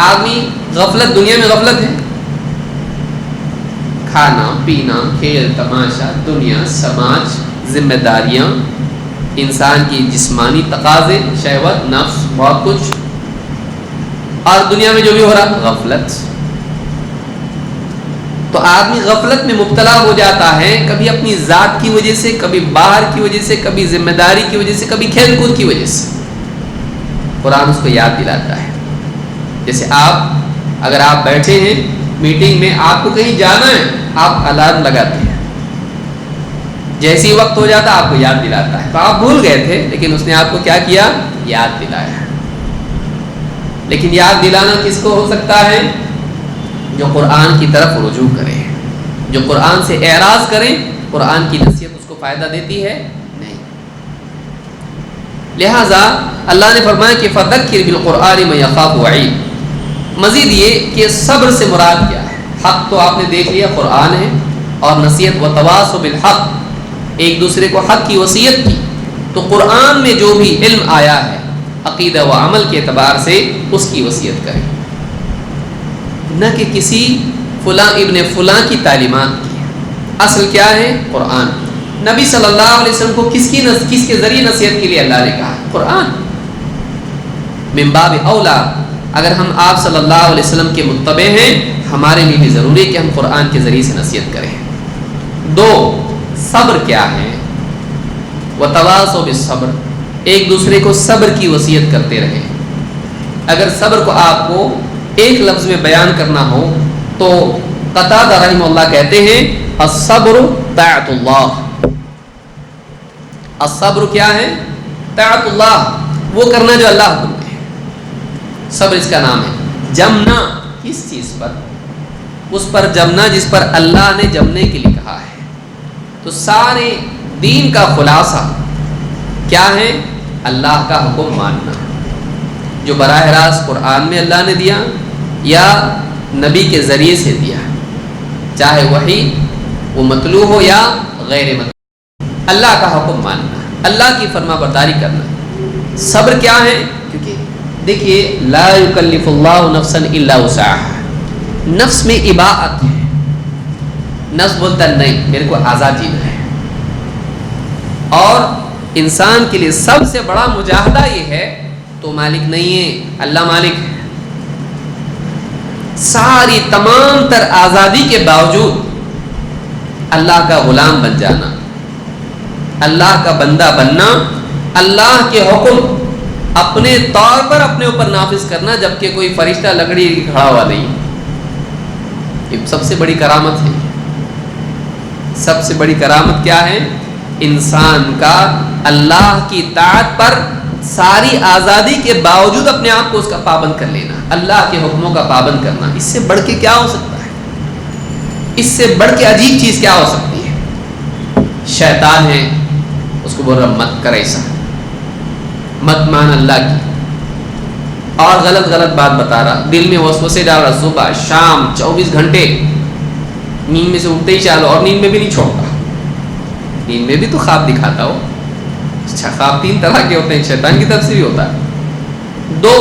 آدمی غفلت, دنیا میں غفلت ہے, کھانا پینا, کھیل تماشا, دنیا, سماج, ذمہ داریاں, انسان کی جسمانی تقاضے, شہوت, نفس, بہت کچھ, اور دنیا میں جو بھی ہو رہا غفلت. تو آدمی غفلت میں مبتلا ہو جاتا ہے, کبھی اپنی ذات کی وجہ سے, کبھی باہر کی وجہ سے, کبھی ذمہ داری کی وجہ سے, کبھی کھیل کود کی وجہ سے. قرآن اس کو یاد دلاتا ہے. جیسے اگر آپ بیٹھے ہیں میٹنگ میں, آپ کو کہیں جانا ہے, آپ الارم لگاتے ہیں, جیسی وقت ہو جاتا آپ کو یاد دلاتا ہے. تو آپ بھول گئے تھے, لیکن اس نے آپ کو کیا کیا؟ یاد دلایا. لیکن یاد دلانا کس کو ہو سکتا ہے؟ جو قرآن کی طرف رجوع کرے, جو قرآن سے اعراض کرے. قرآن کی نصیحت اس کو فائدہ دیتی ہے؟ نہیں. لہذا اللہ نے فرمایا کہ فذکر بالقرآن من یخاف وعید. مزید یہ کہ صبر سے مراد کیا ہے؟ حق تو آپ نے دیکھ لیا قرآن ہے, اور نصیحت وتواصوا بالحق, ایک دوسرے کو حق کی وصیت کی. تو قرآن میں جو بھی علم آیا ہے عقیدہ و عمل کے اعتبار سے, اس کی وصیت کریں, نہ کہ کسی فلاں ابن فلاں کی تعلیمات کی. اصل کیا ہے؟ قرآن. نبی صلی اللہ علیہ وسلم کو کس کے ذریعے نصیحت کے لیے اللہ نے کہا؟ قرآن. من باب اولا اگر ہم آپ صلی اللہ علیہ وسلم کے متبع ہیں, ہمارے لیے بھی ضروری ہے کہ ہم قرآن کے ذریعے سے نصیحت کریں. دو, صبر کیا ہے؟ وتواصوا بالصبر, ایک دوسرے کو صبر کی وصیت کرتے رہیں. اگر صبر کو آپ کو ایک لفظ میں بیان کرنا ہو تو قتادہ رحمہ اللہ کہتے ہیں الصبر طاعت اللہ. الصبر کیا ہے؟ طاعت اللہ, وہ کرنا جو اللہ حکم دے. صبر اس کا نام ہے. جمنا کس چیز پر؟ اس پر جمنا جس پر اللہ نے جمنے کے لیے کہا ہے. تو سارے دین کا خلاصہ کیا ہے؟ اللہ کا حکم ماننا, جو براہ راست قرآن میں اللہ نے دیا یا نبی کے ذریعے سے دیا, چاہے وحی وہ مطلوع ہو یا غیر مطلوع. اللہ کا حکم ماننا, اللہ کی فرما برداری کرنا. صبر کیا ہے؟ کیونکہ دیکھیے لا یکلف اللہ نفسا الا وسعها, نفس میں اباعت ہے. نفس بولتا نہیں میرے کو آزاد جینا ہے. اور انسان کے لیے سب سے بڑا مجاہدہ یہ ہے تو مالک نہیں ہے, اللہ مالک ہے. ساری تمام تر آزادی کے باوجود اللہ کا غلام بن جانا, اللہ کا بندہ بننا, اللہ کے حکم اپنے طور پر اپنے اوپر نافذ کرنا, جبکہ کوئی فرشتہ لکڑی کھڑا ہوا نہیں. یہ سب سے بڑی کرامت ہے. سب سے بڑی کرامت کیا ہے؟ انسان کا اللہ کی طاعت پر ساری آزادی کے باوجود اپنے آپ کو اس کا پابند کر لینا, اللہ کے حکموں کا پابند کرنا. اس سے بڑھ کے کیا ہو سکتا ہے؟ اس سے بڑھ کے عجیب چیز کیا ہو سکتی ہے؟ شیطان ہے, اس کو بول رہا مت کر ایسا, مت مان اللہ کی, اور غلط بات بتا رہا, دل میں وسوسے ڈال رہا, صبح شام 24 گھنٹے نیند میں سے اٹھتے ہی چالو, اور نیند میں بھی نہیں چھوڑتا. نیند میں بھی تو خواب دکھاتا ہو. اچھا, خواب 3 طرح کے ہوتے ہیں, شیطان کی طرف سے بھی ہوتا ہے. 2,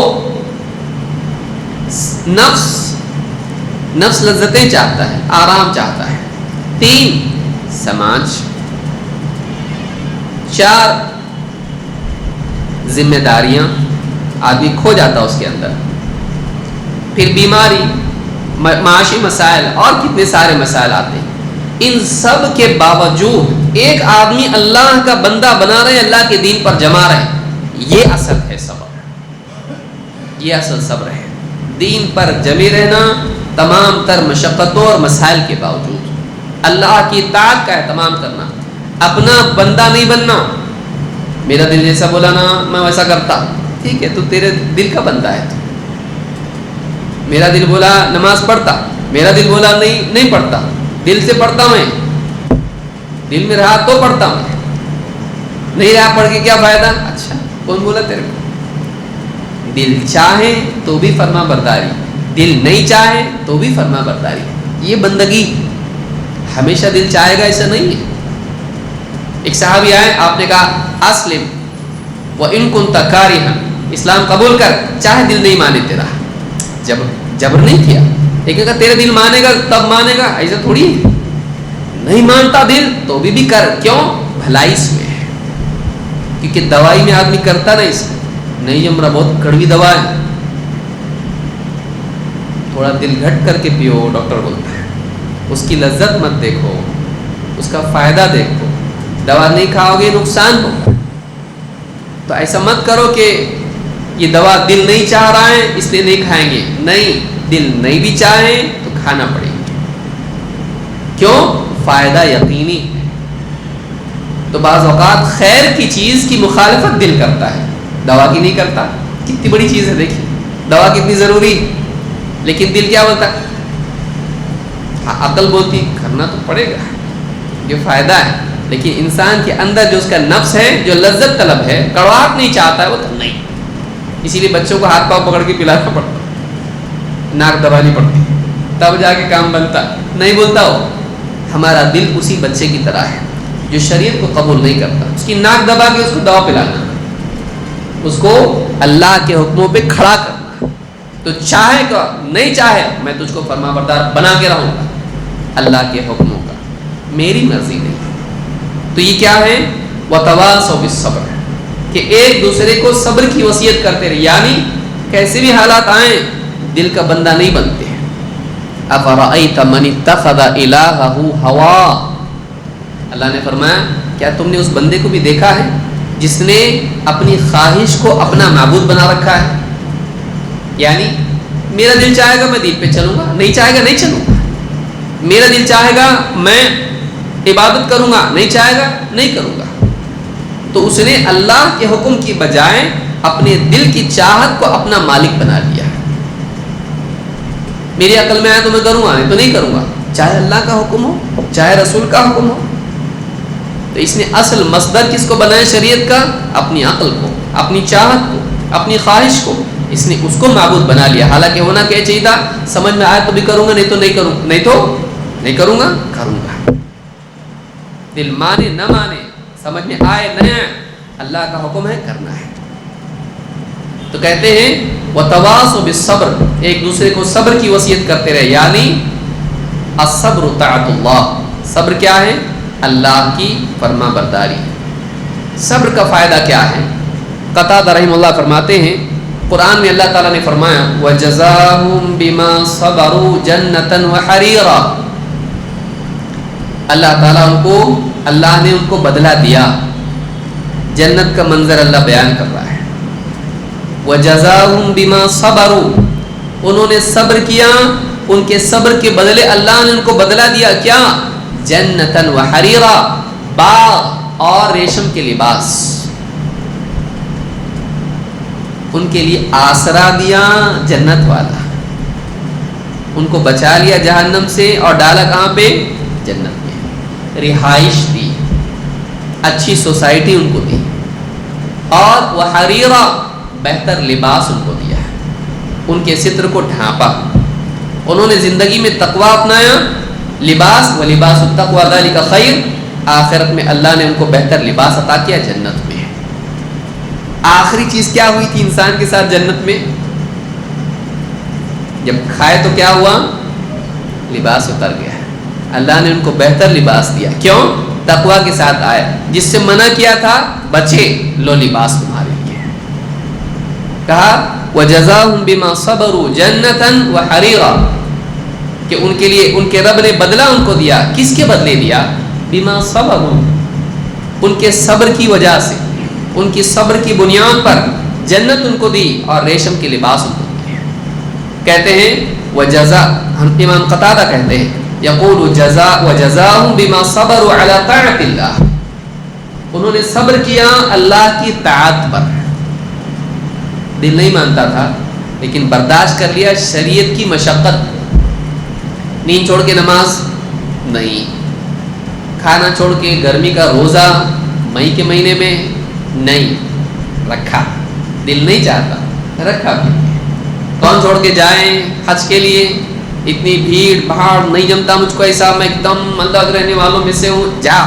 نفس لذتیں چاہتا ہے, آرام چاہتا ہے. 3, سماج. 4, ذمہ داریاں, آدمی کھو جاتا اس کے اندر. پھر بیماری, معاشی مسائل, اور کتنے سارے مسائل آتے ہیں. ان سب کے باوجود ایک آدمی اللہ کا بندہ بنا رہے، اللہ کے دین پر جما رہے، یہ اصل ہے صبر، یہ اصل صبر ہے، دین پر جمے رہنا تمام تر مشقتوں اور مسائل کے باوجود، اللہ کی اطاعت کا اہتمام کرنا، اپنا بندہ نہیں بننا، میرا دل جیسا بولا نا میں ویسا کرتا، ٹھیک ہے تو تیرے دل کا بندہ ہے تو، میرا دل بولا نماز پڑھتا، میرا دل بولا نہیں پڑھتا، دل سے پڑھتا میں، دل میں رہا تو پڑھتا ہوں، نہیں رہا پڑھ کے کیا فائدہ؟ اچھا کون بولا تیرے کو؟ دل چاہے تو بھی فرما برداری، دل نہیں چاہے تو بھی فرما برداری، یہ بندگی، ہمیشہ دل چاہے گا ایسا نہیں ہے۔ ایک صحابی آئے، آپ نے کہا اسلم وَإِن كُنْتَ كَارِهًا، اسلام قبول کر چاہے دل نہیں مانے تیرا، جبر نہیں کیا، لیکن کہا تیرے دل مانے گا تب مانے گا، ایسا تھوڑی ہے، نہیں مانتا دل تو بھی کر، کیوں؟ بھلائی اس میں ہے، کیونکہ دوائی میں آدمی کرتا نہیں، اس نہیں جمرا بہت کڑوی دوا ہے، تھوڑا دل گھٹ کر کے پیو، ڈاکٹر بولتا ہے، اس کی لذت مت دیکھو، اس کا فائدہ دیکھو، دوا نہیں کھاؤ گے نقصان ہوگا، تو ایسا مت کرو کہ یہ دوا دل نہیں چاہ رہا ہے اس لیے نہیں کھائیں گے، نہیں، دل نہیں بھی چاہے تو کھانا پڑے گا، کیوں؟ فائدہ یقینی ہے۔ تو بعض اوقات خیر کی چیز کی مخالفت دل کرتا ہے، دوا کی نہیں کرتا، کتنی بڑی چیز ہے، دیکھیے دوا کتنی ضروری، لیکن دل کیا بولتا ہے؟ عقل بولتی کرنا تو پڑے گا، یہ فائدہ ہے، لیکن انسان کے اندر جو اس کا نفس ہے، جو لذت طلب ہے، کڑواہٹ نہیں چاہتا ہے، وہ تو نہیں، اسی لیے بچوں کو ہاتھ پاؤں پکڑ کے پلانا پڑتا، ناک دبانی پڑتی، تب جا کے کام بنتا، نہیں بولتا ہو۔ ہمارا دل اسی بچے کی طرح ہے جو شریعت کو قبول نہیں کرتا، اس کی ناک دبا کے اس کو دوا پلانا، اس کو اللہ کے حکموں پہ کھڑا کرنا، تو چاہے گا نہیں چاہے میں تجھ کو فرما بردار بنا کے رہوں گا اللہ کے حکموں کا، میری مرضی نہیں۔ تو یہ کیا ہے؟ وَتَوَاصَوْا بِالصَّبْرِ، کہ ایک دوسرے کو صبر کی وصیت کرتے رہے، یعنی کیسے بھی حالات آئیں دل کا بندہ نہیں بنتے ہیں۔ أَفَرَأَيْتَ مَنِ اتَّخَذَ إِلَٰهَهُ هَوَاهُ، اللہ نے فرمایا کیا تم نے اس بندے کو بھی دیکھا ہے جس نے اپنی خواہش کو اپنا معبود بنا رکھا ہے، یعنی میرا دل چاہے گا میں دین پہ چلوں گا، نہیں چاہے گا نہیں چلوں گا، میرا دل چاہے گا میں عبادت کروں گا، نہیں چاہے گا نہیں کروں گا، تو اس نے اللہ کے حکم کی بجائے اپنے دل کی چاہت کو اپنا مالک بنا لیا ہے، میری عقل میں آیا تو میں کروں گا، نہیں تو نہیں کروں گا، چاہے اللہ کا حکم ہو چاہے رسول کا حکم ہو۔ تو اس نے اصل مصدر کس کو بنایا شریعت کا؟ اپنی عقل کو، اپنی چاہت کو، اپنی خواہش کو، اس نے اس کو معبود بنا لیا، حالانکہ ہونا کیا چاہیے تھا؟ سمجھ میں آیا تو بھی کروں گا، نہیں تو نہیں کروں، نہیں تو نہیں کروں گا، کروں گا، دل مانے نہ مانے، سمجھ میں آئے نہ آئے، اللہ کا حکم ہے کرنا ہے۔ تو کہتے ہیں وَتَوَاصَوْا بِالصَّبْرِ، ایک دوسرے کو صبر کی وصیت کرتے رہے، یعنی الصبر طاعت اللہ، صبر کیا ہے؟ اللہ کی فرما برداری۔ صبر کا فائدہ کیا ہے؟ قتادہ رحمہ اللہ فرماتے ہیں قرآن میں اللہ تعالیٰ نے فرمایا وَجَزَاهُمْ بِمَا صَبَرُوا جَنَّةً وَحَرِيرًا، اللہ تعالیٰ اللہ نے ان کو بدلہ دیا، جنت کا منظر اللہ بیان کر رہا ہے۔ وَجَزَاهُمْ بِمَا صَبَرُوا، انہوں نے صبر کیا، ان کے صبر کے بدلے اللہ نے ان کو بدلہ دیا، کیا؟ جنتاً وحریرا، باغ اور ریشم کے لباس، ان کے لیے آسرا دیا جنت والا، ان کو بچا لیا جہنم سے اور ڈالا کہاں پہ؟ جنت میں، رہائش دی، اچھی سوسائٹی ان کو دی، اور وحریرا، بہتر لباس ان کو دیا ہے، ان کے ستر کو ڈھانپا، انہوں نے زندگی میں تقویٰ اپنایا، لباس و لباس التقویٰ ذالک خیر، آخرت میں اللہ نے ان کو بہتر لباس عطا کیا جنت میں۔ آخری چیز کیا ہوئی تھی انسان کے ساتھ جنت میں؟ جب کھائے تو کیا ہوا؟ لباس اتر گیا، اللہ نے ان کو بہتر لباس دیا، کیوں؟ تقویٰ کے ساتھ آئے، جس سے منع کیا تھا بچے، لو لباس تمہارے لیے، کہا وَجَزَاهُمْ بِمَا صَبَرُوا جَنَّةً وَحَرِيرًا، کہ ان کے لیے ان کے رب نے بدلہ ان کو دیا، کس کے بدلے دیا؟ بِمَا صَبَرُوا، ان کے صبر کی وجہ سے، ان کی صبر کی بنیاد پر جنت ان کو دی اور ریشم کے لباس ان کو دیے. کہتے ہیں وجزا، امام قتادہ کہتے ہیں یقول جزا وجزاهم بما صبروا على طاعت اللہ، انہوں نے صبر کیا اللہ کی طاعت پر. دل نہیں مانتا تھا لیکن برداشت کر لیا شریعت کی مشقت. نیند چھوڑ کے نماز نہیں، کھانا چھوڑ کے گرمی کا روزہ مئی کے مہینے میں نہیں رکھا، دل نہیں چاہتا رکھا. کون چھوڑ کے جائیں حج کے لیے، اتنی بھیڑ بھاڑ نہیں جمتا مجھ کو ایسا، میں ایک دم اللہ رہنے والوں میں سے ہوں، جا.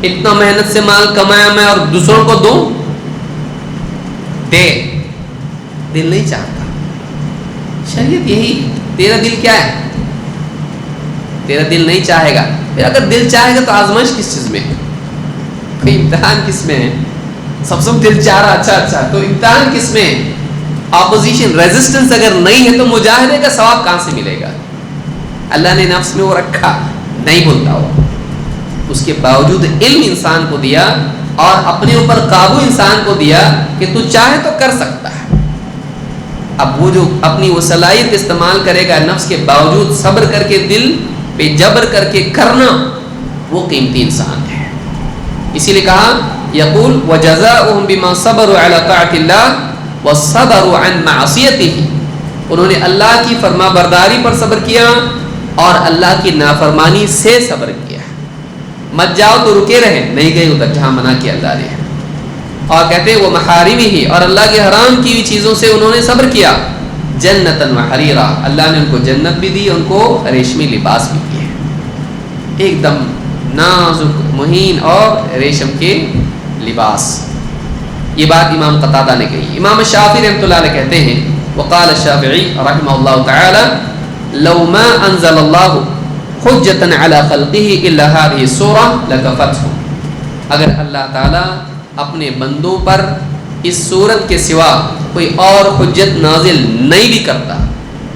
اتنا محنت سے مال کمایا میں اور دوسروں کو دوں، دے. دل نہیں چاہتا. شریعت یہی، تیرا دل کیا ہے؟ تیرا دل نہیں چاہے گا. پھر اگر دل چاہے گا تو آزمائش کس چیز میں ہے؟ کوئی امتحان کس میں ہے؟ سب دل چاہ رہا اچھا تو امتحان کس میں ہے؟ اپوزیشن ریزسٹنس اگر نہیں ہے تو مجاہدے کا ثواب کہاں سے ملے گا؟ اللہ نے نفس میں وہ رکھا، نہیں بولتا ہو، اس کے باوجود علم انسان کو دیا اور اپنے اوپر قابو انسان کو دیا کہ تو چاہے تو کر سکتا ہے. اب وہ جو اپنی وہ صلاحیت استعمال کرے گا نفس کے باوجود صبر کر کے، دل پہ جبر کر کے کرنا، وہ قیمتی انسان ہے. اسی لیے کہا یقول وجزاؤہم بما صبروا علی طاعت اللہ وصبروا عن معصیتہ، انہوں نے اللہ کی فرما برداری پر صبر کیا اور اللہ کی نافرمانی سے صبر کیا. مت جاؤ تو رکے رہے، نہیں گئے ادھر جہاں منع کیا اللہ نے. اور کہتے ہیں وہ محارم ہی، اور اللہ کے حرام کی ہوئی چیزوں سے انہوں نے صبر کیا. جنتاً وحریرا، اللہ نے ان کو جنت بھی دی، ان کو ریشمی لباس بھی دیے، ایک دم نازک مہین اور ریشم کے لباس. یہ بات امام قتادہ نے کہی. امام شافعی رحمۃ اللہ علیہ کہتے ہیں وقال الشافعی رحمہ اللہ تعالی لو ما انزل اللہ حجتاً علی خلقہ الا هذه السورة لکفتهم، اگر اللہ تعالی اپنے بندوں پر اس صورت کے سوا کوئی اور حجت نازل نہیں بھی کرتا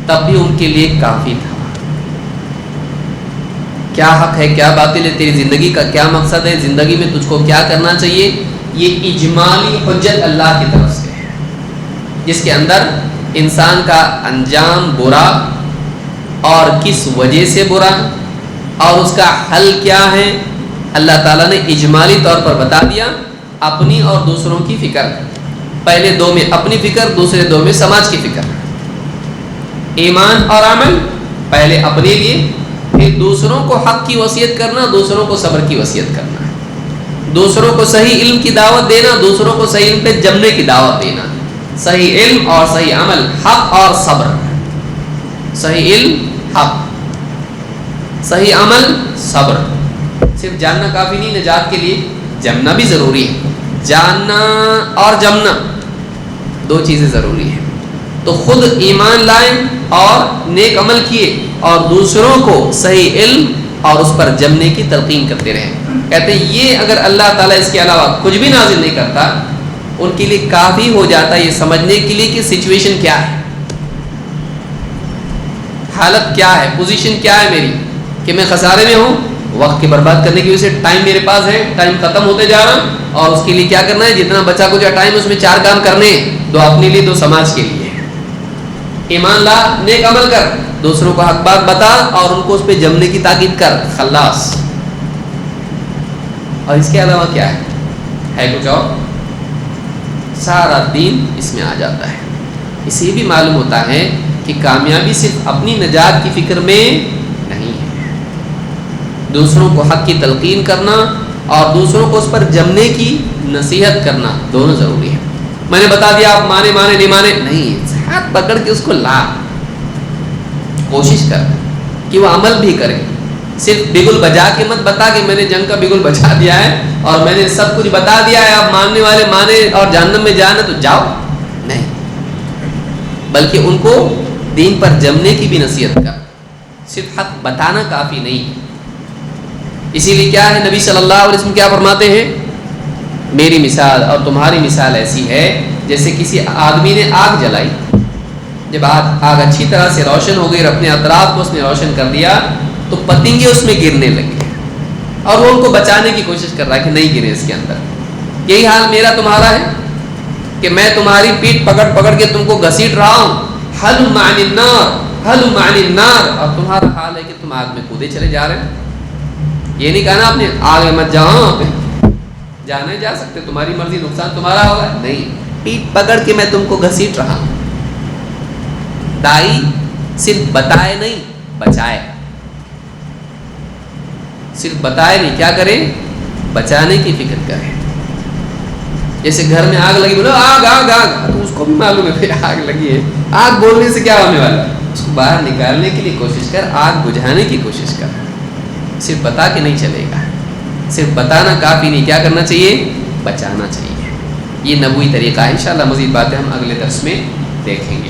تب بھی ان کے لیے کافی تھا. کیا حق ہے کیا باطل ہے، تیری زندگی کا کیا مقصد ہے، زندگی میں تجھ کو کیا کرنا چاہیے، یہ اجمالی حجت اللہ کی طرف سے ہے، جس کے اندر انسان کا انجام برا اور کس وجہ سے برا اور اس کا حل کیا ہے، اللہ تعالیٰ نے اجمالی طور پر بتا دیا. اپنی اور دوسروں کی فکر، پہلے دو میں اپنی فکر، دوسرے دو میں سماج کی فکر. ایمان اور عمل پہلے اپنے لیے، پھر دوسروں کو حق کی وصیت کرنا، دوسروں کو صبر کی وصیت کرنا، دوسروں کو صحیح علم کی دعوت دینا، دوسروں کو صحیح علم پہ جمنے کی دعوت دینا. صحیح علم اور صحیح عمل، حق اور صبر. صحیح علم حق، صحیح عمل صبر. صرف جاننا کافی نہیں، نجات کے لیے جمنا بھی ضروری ہے. جاننا اور جمنا دو چیزیں ضروری ہیں. تو خود ایمان لائیں اور نیک عمل کیے اور دوسروں کو صحیح علم اور اس پر جمنے کی تلقین کرتے رہیں. کہتے ہیں یہ اگر اللہ تعالیٰ اس کے علاوہ کچھ بھی نازل نہیں کرتا ان کے لیے کافی ہو جاتا یہ سمجھنے کے لیے کہ سچویشن کیا ہے، حالت کیا ہے، پوزیشن کیا ہے میری، کہ میں خسارے میں ہوں، وقت کی برباد کرنے کی وجہ سے ٹائم میرے پاس ہے، ٹائم ختم ہوتے جا رہا اور اس کے لیے کیا کرنا ہے، جتنا بچا کچھ ٹائم اس میں 4 کام کرنے ہیں، 2 اپنے لیے 2 سماج کے لیے. ایمان لا، نیک عمل کر، دوسروں کو حق بات بتا اور ان کو اس پہ جمنے کی تاکید کر، خلاص. اور اس کے علاوہ کیا ہے کچھ اور، سارا دین اس میں آ جاتا ہے. اسے بھی معلوم ہوتا ہے کہ کامیابی صرف اپنی نجات کی فکر میں نہیں ہے، دوسروں کو حق کی تلقین کرنا اور دوسروں کو اس پر جمنے کی نصیحت کرنا دونوں ضروری ہے. میں نے بتا دیا آپ مانے نہیں مانے نہیں، ہاتھ پکڑ کے اس کو لا، کوشش کر کہ وہ عمل بھی کرے. صرف بگل بجا کے مت بتا کہ میں نے جنگ کا بگل بجا دیا ہے اور میں نے سب کچھ بتا دیا ہے، آپ ماننے والے مانے اور جہنم میں جانا تو جاؤ، نہیں، بلکہ ان کو دین پر جمنے کی بھی نصیحت کر. صرف حق بتانا کافی نہیں. اسی لیے کیا ہے، نبی صلی اللہ علیہ وسلم کیا فرماتے ہیں، میری مثال اور تمہاری مثال ایسی ہے جیسے کسی آدمی نے آگ جلائی، جب آگ اچھی طرح سے روشن ہو گئی اور اپنے اطراف کو اس نے روشن کر دیا تو پتنگے اس میں گرنے لگے. اور وہ ان کو بچانے کی کوشش کر رہا ہے کہ نہیں گرے اس کے اندر۔ یہی حال میرا تمہارا ہے کہ میں تمہاری پیٹ پکڑ پکڑ کے تم کو گھسیٹ رہا ہوں، حلم عن النار حلم عن النار، اور تمہارا حال ہے کہ تم آگ میں کودے چلے جا رہے ہو۔ یہ نہیں کہا نا آپ نے آگ میں مت جاؤ، جانا ہی جا سکتے، تمہاری مرضی، نقصان تمہارا ہوگا، نہیں، پیٹ پکڑ کے میں تم کو گھسیٹ رہا ہوں۔ دائی صرف بتائے نہیں، بچائے، صرف بتائے نہیں، کیا کرے؟ بچانے کی فکر کرے۔ جیسے گھر میں آگ لگی، بولو آگ آگ آگ، تو اس کو بھی معلوم ہے پھر آگ لگی ہے، آگ بولنے سے کیا ہونے والا ہے، اس کو باہر نکالنے کے لیے کوشش کر، آگ بجھانے کی کوشش کر۔ صرف بتا کے نہیں چلے گا، صرف بتانا کافی نہیں، کیا کرنا چاہیے؟ بچانا چاہیے۔ یہ نبوی طریقہ ہے۔ انشاءاللہ مزید باتیں ہم اگلے درس میں دیکھیں گے۔